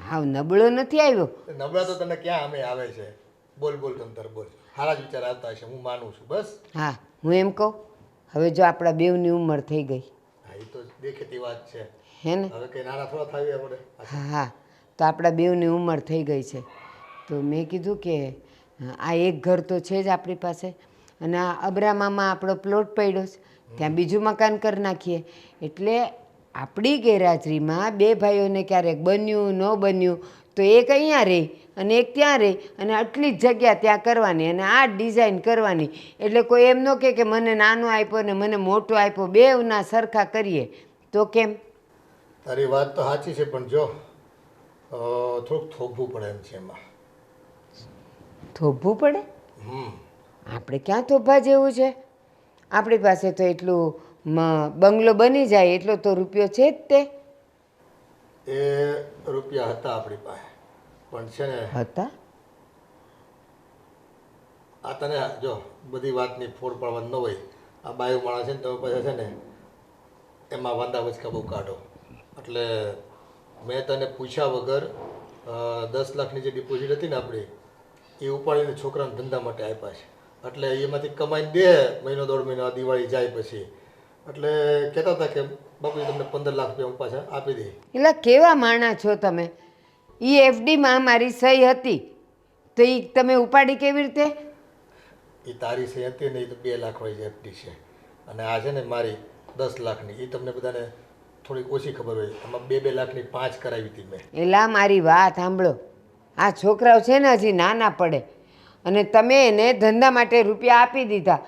હાવ નબળો નથી આવ્યો. નબળા તો તને ક્યાં અમે આવે છે? બોલ બોલ તંતર બોલ, સારા જ વિચાર આવતા હશે, હું માનું છું. બસ હા હું એમ કહું, હવે જો આપણા બેવની ઉંમર થઈ ગઈ, હા એ તો દેખેતી વાત છે. હે ને? હવે કંઈ નાના થોડા થાવી આપણે. હા હા, તો આપણા બેઉની ઉંમર થઈ ગઈ છે, તો મેં કીધું કે આ એક ઘર તો છે જ આપણી પાસે, અને આ અબ્રામામાં આપણો પ્લોટ પડ્યો છે, ત્યાં બીજું મકાન કરી નાખીએ. એટલે આપણી ગેરહાજરીમાં બે ભાઈઓને ક્યારેક બન્યું ન બન્યું તો એક અહીંયા રહી અને એક ત્યાં રહી, અને આટલી જ જગ્યા ત્યાં કરવાની અને આ ડિઝાઇન કરવાની. એટલે કોઈ એમ ન કહે કે મને નાનો આપ્યો ને મને મોટો આપ્યો, બેવના સરખા કરીએ તો કેમ? તારી વાત તો સાચી છે, પણ જો થોડુંક થોભવું પડે એમ છે એમાં. થોભવું પડે? આપણે ક્યાં થોભા જેવું છે? આપણી પાસે તો એટલું બંગલો બની જાય એટલો તો રૂપિયો છે જ તે. એ રૂપિયા હતા આપણી પાસે, પણ છે ને હતા. આ તને જો બધી વાતની ફોડ પાડવાની ન હોય. આ બાયું માણસ છે ને તમે પાસે છે ને એમાં વાંધા વચકા બહુ કાઢો. એટલે મેં તને પૂછ્યા વગર 10 લાખની જે ડિપોઝિટ હતી ને આપણી, એ ઉપાડીને છોકરાને ધંધા માટે આપ્યા છે. એટલે એમાંથી કમાઈને દે મહિનો 1.5 મહિનો, દિવાળી જાય પછી. એટલે કહેતા હતા કે બાપુ તમને 15 લાખ રૂપિયા હું પાછા આપી દે. એટલે કેવા માણા છો તમે? એ એફડીમાં મારી સહી હતી તો એ તમે ઉપાડી કેવી રીતે? એ તારી સહી હતી ને, એ તો 2 લાખ વાળી એફડી છે, અને આ છે ને મારી 10 લાખની. એ તમને બધાને થોડીક ઓછી ખબર હોય. એમાં 2 લાખની 5 કરાવી હતી મેં. એલા મારી વાત સાંભળો, આ છોકરાઓ છે ને હજી નાના પડે, અને તમે એને ધંધા માટે રૂપિયા આપી દીધા.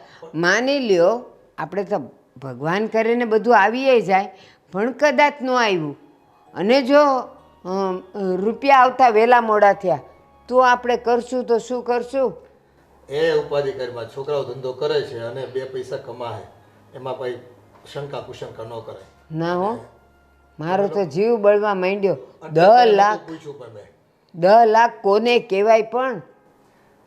માની લ્યો આપણે તો ભગવાન કરીને બધું આવીએ જાય, પણ કદાચ ન આવ્યું અને જો રૂપિયા આવતા વહેલા મોડા થયા તો આપણે કરશું તો શું કરશું? એ ઉપાધિકારીમાં છોકરાઓ ધંધો કરે છે અને 2 પૈસા કમાય, એમાં ભાઈ શંકા કુશંકા ન કરે. ના હો, મારો તો જીવ બળવા માંડ્યો. 10 લાખ પૂછ્યું પણ મેં. 10 લાખ કોને કહેવાય? પણ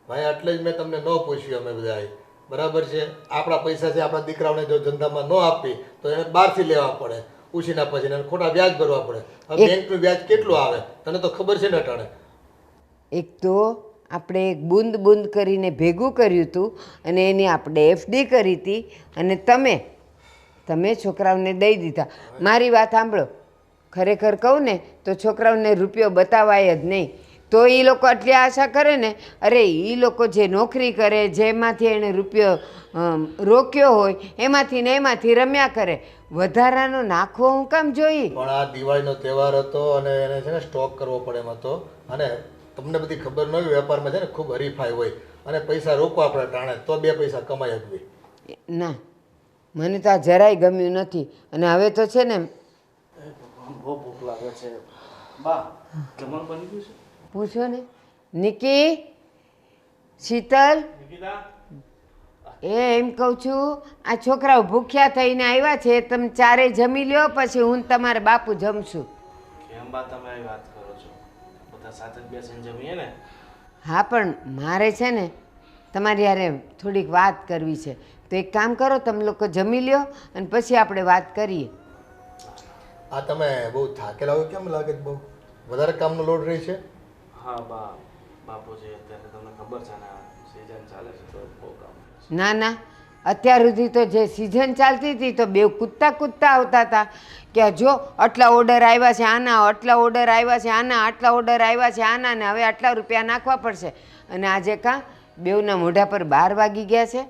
ભાઈ એટલે જ મેં તમને ન પૂછ્યું. અમે બધા બરાબર છે, આપણા પૈસા છે, આપણા દીકરાઓને જો ધંધામાં ન આપી તો એને બહારથી લેવા પડે, ઉછીના પછી એને ખોટા વ્યાજ ભરવા પડે. હવે બેંકનું વ્યાજ કેટલું આવે તને તો ખબર છે ને અટાણે. એક તો આપણે એક બૂંદ બૂંદ કરીને ભેગું કર્યું હતું અને એની આપણે એફડી કરી હતી, અને તમે છોકરાઓને દઈ દીધા. મારી વાત સાંભળો, ખરેખર કહું ને તો છોકરાઓને રૂપિયો બતાવાય જ નહીં. તો એ લોકો આટલી આશા કરે ને, અરે એ લોકો જે નોકરી કરે, જેમાંથી એણે રૂપિયો રોક્યો હોય એમાંથી ને એમાંથી રમ્યા કરે. વધારાનો નાખવો હું કામ જોઈ? પણ આ દિવાળીનો તહેવાર હતો અને એને છે ને સ્ટોક કરવો પડે એમ હતો, અને તમને બધી ખબર ન હોય વેપારમાં છે ને ખૂબ હરીફાઈ હોય, અને પૈસા રોકવા આપણે ટાણે તો 2 પૈસા કમાઈ શકવી. ના, મને તો આ જરાય ગમ્યું નથી. અને હવે તો છે ને બહુ ભૂખ લાગે છે બા, જમણ બની ગયું છે? પૂછો ને. નિકી, શીતલ, એમ કહું છું આ છોકરાઓ ભૂખ્યા થઈને આવ્યા છે, તમે ચારે જમી લ્યો, પછી હું તમારા બાપુ જમશું. કેમ બા તમે આવી વાત કરો છો? બધા સાથે જ બેસીને જમીએ ને. હા, પણ મારે છે ને તમારી યારે થોડીક વાત કરવી છે, તો એક કામ કરો, તમે લોકો જમી લ્યો અને પછી આપણે વાત કરીએ. આ તમે બહુ થાકેલા હોય કેમ લાગે છે? બહુ વધારે કામનો લોડ રહી છે? હા બા, બાપુજી અત્યારે તમને ખબર છે ને સિઝન ચાલે છે તો બહુ કામ. ના ના, અત્યાર સુધી તો જે સિઝન ચાલતી હતી તો બે કૂદતા કૂદતા આવતા હતા કે જો આટલા ઓર્ડર આવ્યા છે આના, આટલા ઓર્ડર આવ્યા છે આના, આટલા ઓર્ડર આવ્યા છે આના, ને હવે આટલા રૂપિયા નાખવા પડશે. અને આજે કાં બેઉના મોઢા પર 12 વાગી ગયા છે.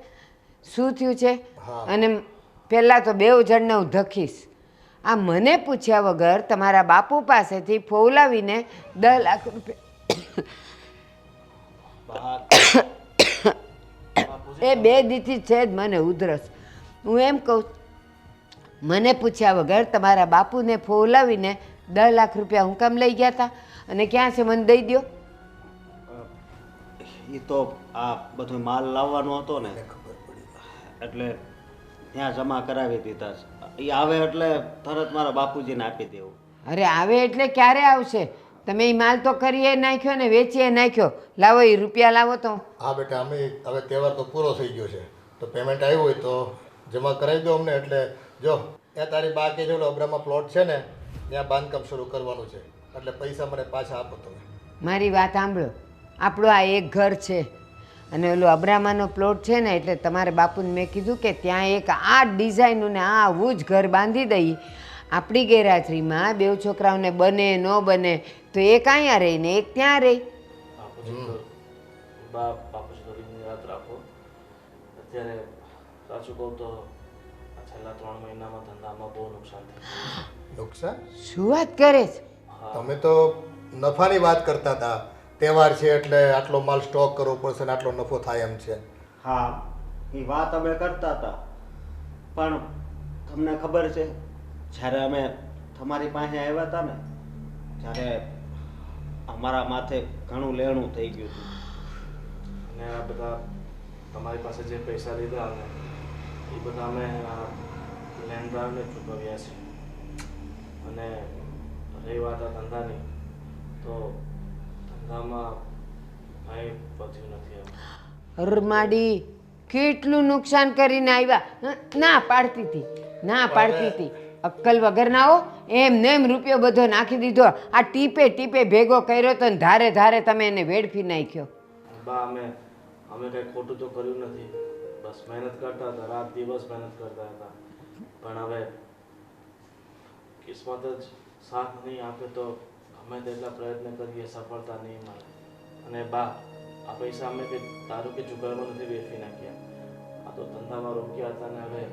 શું થયું છે? અને પહેલાં તો બેઉ જણને હું ધખીશ. આ મને પૂછ્યા વગર તમારા બાપુ પાસેથી ફોલાવીને 10 લાખ રૂપિયા એ 2 દીથી છે જ મને ઉધરસ. હું એમ કહું, મને પૂછ્યા વગર તમારા બાપુને ફોલાવીને 10 લાખ રૂપિયા હું કામ લઈ ગયા હતા? અને ક્યાં છે મને દઈ દો. એ તો આ બધો માલ લાવવાનો હતો ને, એટલે ત્યાં જમા કરાવી દીધા છે. એ આવે એટલે તરત મારા બાપુજીને આપી દેવું. અરે આવે એટલે ક્યારે આવશે? તમે એ માલ તો કરીએ નાખ્યો ને વેચીએ નાખ્યો. લાવો એ રૂપિયા લાવો તો. હા બેટા, અમે હવે તહેવાર તો પૂરો થઈ ગયો છે, તો પેમેન્ટ આવ્યું હોય તો જમા કરાવી દો અમને. એટલે જો ત્યાં તારી બા કે જો અબ્રામાં પ્લોટ છે ને ત્યાં બાંધકામ શરૂ કરવાનું છે, એટલે પૈસા મને પાછા આપો તમે. મારી વાત સાંભળો, આપણું આ એક ઘર છે અને ઓલો અબ્રામાનો પ્લોટ છે ને એટલે તમારે બાપુને મેં કીધું કે ત્યાં એક આ ડિઝાઇનનું ને આવું જ ઘર બાંધી દઈએ. આપણી ગેરહાજરીમાં બેઉ છોકરાઓને બને ન બને તો એક અહીંયા રહી ને એક ત્યાં રહી. બાપુજી થોડી નિરાત રાખો. અત્યારે સાચું કહું તો આ છેલ્લા 3 મહિનામાં ધંધામાં બહુ નુકસાન થયું. નુકસાન? શું વાત કરે છે? તમે તો નફાની વાત કરતા હતા. તહેવાર છે એટલે આટલો માલ સ્ટોક કરવો પડશે ને આટલો નફો થાય એમ છે. હા, એ વાત અમે કરતા હતા, પણ તમને ખબર છે જ્યારે અમે તમારી પાસે આવ્યા હતા ને ત્યારે અમારા માથે ઘણું લેણું થઈ ગયું હતું અને આ બધા તમારી પાસે જે પૈસા લીધા ને એ બધા અમે લેન્ડરને ચૂકવ્યા છે. અને રહી વાત આ ધંધાની, તો ધંધામાં કાંઈ વધ્યું નથી. હરમાડી કેટલું નુકસાન કરીને આવ્યા. ના પાડતી હતી અક્કલ વગર ના હો. એમ નેમ રૂપિયો બધો નાખી દીધો. આ ટીપે ટીપે ભેગો કર્યો તો ધારે ધારે તમે એને વેડફી નાખ્યો. બા અમે કંઈ ખોટું તો કર્યું નથી, બસ મહેનત કરતા હતા, રાત દિવસ મહેનત કરતા હતા. પણ હવે કિસ્મત જ સાથ નહીં આપે તો ગમે તેટલા પ્રયત્ન કરીએ સફળતા નહીં મળે. અને બા આ પૈસા અમે કંઈ દારૂ કે જુગારમાં નથી વેઠવી નાખ્યા, આ તો ધંધામાં રોક્યા હતા. ને હવે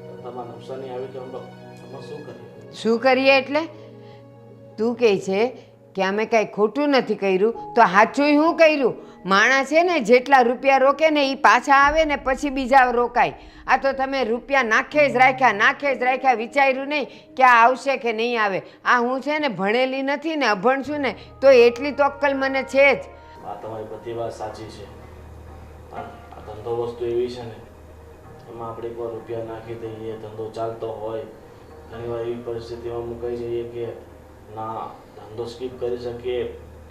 ધંધામાં નુકસાની આવી તો અમે શું કરીએ? શું કરીએ એટલે તું કહે છે કે અમે કાંઈ ખોટું નથી કર્યું તો સાચું શું કર્યું? માણસ છે ને જેટલા રૂપિયા રોકે ને એ પાછા આવે ને પછી બીજા રોકાય. આ તો તમે રૂપિયા નાખે જ રાખ્યા, વિચાર્યું નહીં કે આ આવશે કે નહીં આવે. આ હું છે ને ભણેલી નથી ને અભણ છું ને તો એટલી તો અક્કલ મને છે જ. આ તમારી બધી વાત સાચી છે, પણ આ ધંધો વસ્તુ એવી છે ને એમાં આપણે એકવાર રૂપિયા નાખી દઈએ, ધંધો ચાલતો હોય, ઘણીવાર એવી પરિસ્થિતિમાં મુકાઈ જઈએ કે ના ધંધો સ્કીપ કરી શકીએ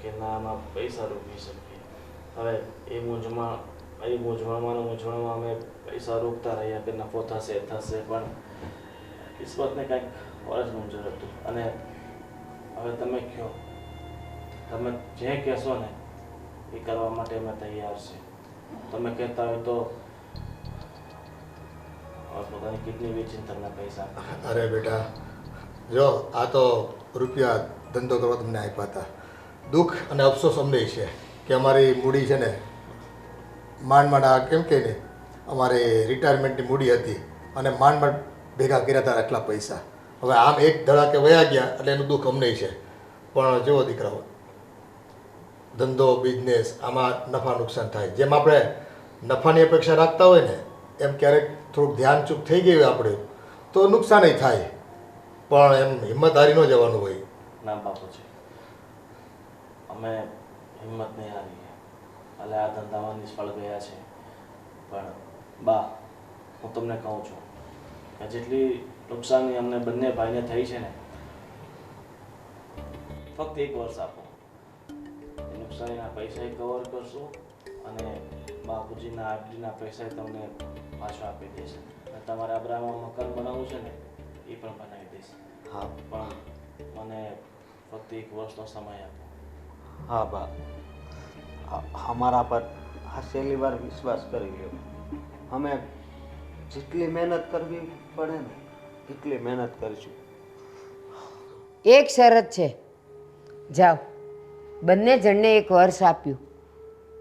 કે ના આમાં પૈસા રોકી શકીએ. હવે એ મૂંઝવણમાં અમે પૈસા રોકતા રહ્યા કે નફો થશે, પણ કિસ્મતને કાંઈક વર્ષ મંજૂર હતું. અને હવે તમે કહો, તમે જે કહેશો ને એ કરવા માટે અમે તૈયાર છે. તમે કહેતા હોય તો પોતાની કિડની વેચીને તમને પૈસા. અરે બેટા, જો આ તો રૂપિયા ધંધો કરવા તમને આપ્યા હતા. દુઃખ અને અફસોસ અમને છે કે અમારી મૂડી છે ને માંડ આ કેમ કે ને અમારી રિટાયરમેન્ટની મૂડી હતી અને માંડ ભેગા કર્યા હતા આટલા પૈસા. હવે આમ એક ધડાકે વયા ગયા એટલે એનું દુઃખ અમને છે. પણ જુઓ દીકરાઓ, ધંધો બિઝનેસ આમાં નફા નુકસાન થાય. જેમ આપણે નફાની અપેક્ષા રાખતા હોય ને એમ ક્યારેક થોડુંક ધ્યાન ચૂક થઈ ગયું આપણે તો નુકસાન થાય, પણ એમ હિંમત હારી ન જવાનું હોય. ના બાપુજી, અમે હિંમત નહીં હારી, એટલે આ ધંધામાં નિષ્ફળ ગયા છે. પણ બા હું તમને કહું છું કે જેટલી નુકસાની અમને બંને ભાઈને થઈ છે ને ફક્ત 1 વર્ષ આપો, એ નુકસાનીના પૈસા કવર કરશું અને બાપુજીના આફડીના પૈસા તમને પાછો આપી દઈશ. અને તમારે આબરામાં મકાન બનાવવું છે ને એ પણ બનાવી દઈશ. હા, પણ મને ફક્ત 1 વર્ષનો સમય આપો. હા બા, અમારા પર આ છેલ્લી વાર વિશ્વાસ કરી લ્યો. અમે જેટલી મહેનત કરવી પડે ને એટલી મહેનત કરીશું. એક શરત છે, જાઓ બંને જણને 1 વર્ષ આપ્યું,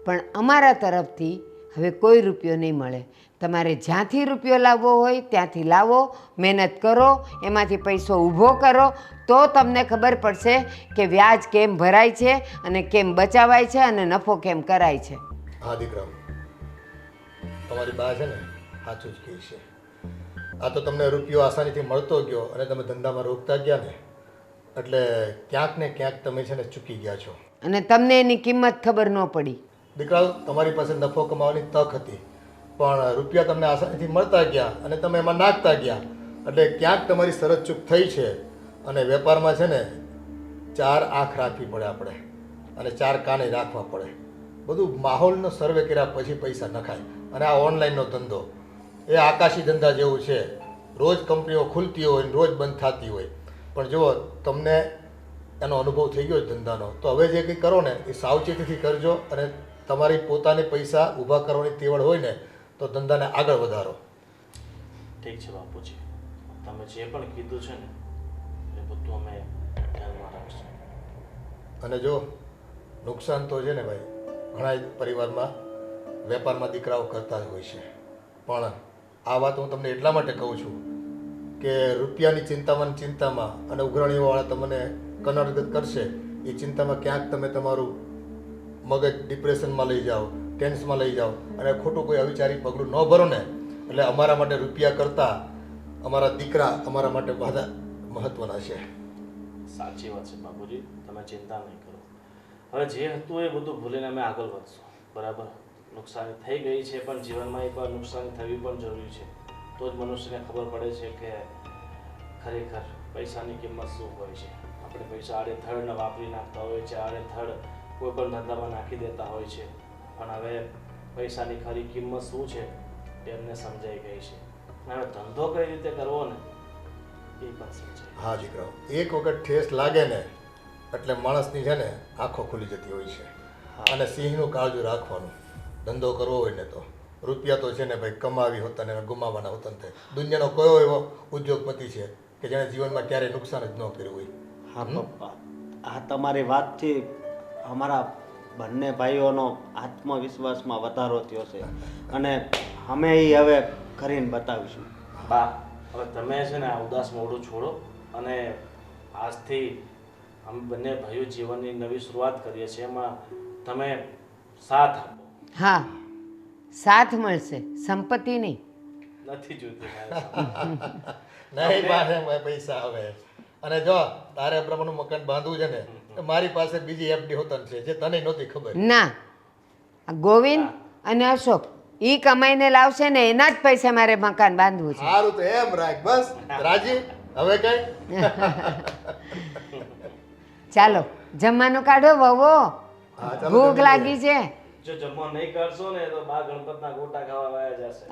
પણ અમારા તરફથી હવે કોઈ રૂપિયો નહીં મળે. તમારે જ્યાંથી રૂપિયો લાવવો હોય ત્યાંથી લાવો, મહેનત કરો, એમાંથી પૈસો ઊભો કરો તો તમને ખબર પડશે કે વ્યાજ કેમ ભરાય છે અને કેમ બચાવાય છે અને નફો કેમ કરાય છે. હા દીકરા, તમારી બા છે ને સાચું જ કહે છે. આ તો તમને રૂપિયો આસાનીથી મળતો ગયો અને તમે ધંધામાં રોકતા ગયા ને એટલે ક્યાંક ને ક્યાંક તમે છે ને ચૂકી ગયા છો અને તમને એની કિંમત ખબર ન પડી. દીકરા, તમારી પાસે નફો કમાવાની તક હતી પણ રૂપિયા તમને આસાનીથી મળતા ગયા અને તમે એમાં નાખતા ગયા એટલે ક્યાંક તમારી શરત ચૂક થઈ છે. અને વેપારમાં છે ને 4 આંખ રાખવી પડે આપણે અને 4 કાને રાખવા પડે. બધું માહોલનો સર્વે કર્યા પછી પૈસા નખાય. અને આ ઓનલાઈનનો ધંધો એ આકાશી ધંધા જેવું છે. રોજ કંપનીઓ ખુલતી હોય રોજ બંધ થતી હોય. પણ જુઓ, તમને એનો અનુભવ થઈ ગયો ધંધાનો, તો હવે જે કંઈ કરો ને એ સાવચેતીથી કરજો અને તમારી પોતાની પૈસા ઊભા કરવાની તેવડ હોય ને તો ધંધાને આગળ વધારો. ઠીક છે બાપુજી, તમે જે પણ કીધું છે ને એ બધું અમે ધ્યાનમાં રાખશું. અને જો નુકસાન તો છે ને ભાઈ, ઘણા પરિવારમાં વેપારમાં દીકરાઓ કરતા જ હોય છે, પણ આ વાત હું તમને એટલા માટે કહું છું કે રૂપિયાની ચિંતામાં અને ઉઘરાણીઓવાળા તમને કનડગત કરશે એ ચિંતામાં ક્યાંક તમે તમારું મગજ ડિપ્રેશનમાં લઈ જાઓ, ટેન્સમાં લઈ જાઓ અને ખોટું કોઈ અવિચારી પગલું ન ભરો ને. એટલે અમારા માટે રૂપિયા કરતાં અમારા દીકરા અમારા માટે બધા મહત્ત્વના છે. સાચી વાત છે બાપુજી, તમે ચિંતા નહીં કરો. હવે જે હતું એ બધું ભૂલીને અમે આગળ વધશું. બરાબર, નુકસાની થઈ ગઈ છે, પણ જીવનમાં એકવાર નુકસાની થવી પણ જરૂરી છે. તો જ મનુષ્યને ખબર પડે છે કે ખરેખર પૈસાની કિંમત શું હોય છે. આપણે પૈસા આડેધડ વાપરી નાખતા હોય છે, આડેધડ કોઈ પણ ધંધામાં નાખી દેતા હોય છે, પણ હવે પૈસાની ખરી કિંમત શું છે એમને સમજાઈ ગઈ છે. હવે ધંધો કઈ રીતે કરવો ને એ પણ સમજાય. હા દીકરાઓ, એક વખત ઠેસ લાગે ને એટલે માણસની છે ને આંખો ખુલી જતી હોય છે. અને સિંહનું કાળજું રાખવાનું. ધંધો કરવો હોય ને તો રૂપિયા તો છે ને ભાઈ કમાવી હોતા ને ગુમાવવાના હોતા ને. દુનિયાનો કયો એવો ઉદ્યોગપતિ છે કે જેણે જીવનમાં ક્યારેય નુકસાન જ ન કર્યું હોય? હા પપ્પા, આ તમારી વાતથી અમારા બંને ભાઈઓનો આત્મવિશ્વાસમાં વધારો થયો છે અને અમે એ હવે કરીને બતાવીશું. બા, હવે તમે છે ને આ ઉદાસ મોઢું છોડો અને આજથી અમે બંને ભાઈઓ જીવનની નવી શરૂઆત કરીએ છીએ, એમાં તમે સાથ આપો. હા, સાથ મળશે, સંપત્તિ નહીં. નથી જોઈતી મારે સાથ. નહીં પાસે પૈસા આવે. અને જો તારે પ્રમાણનું મકાન બાંધવું છે ને તો મારી પાસે બીજી એફડી હોતન છે જે તને નહોતી ખબર. ના, આ ગોવિંદ અને અશોક ઈ કમાઈને લાવશે ને એના જ પૈસા મારે મકાન બાંધવું છે. સારું તો એમ રાખ. બસ રાજી, હવે કઈ ચાલો જમવાનું કાઢો વહુઓ, ભૂખ લાગી છે. જો જમવા નહીં કરશો ને તો બા ગણપતના ગોટા ખાવા વાયા જશે.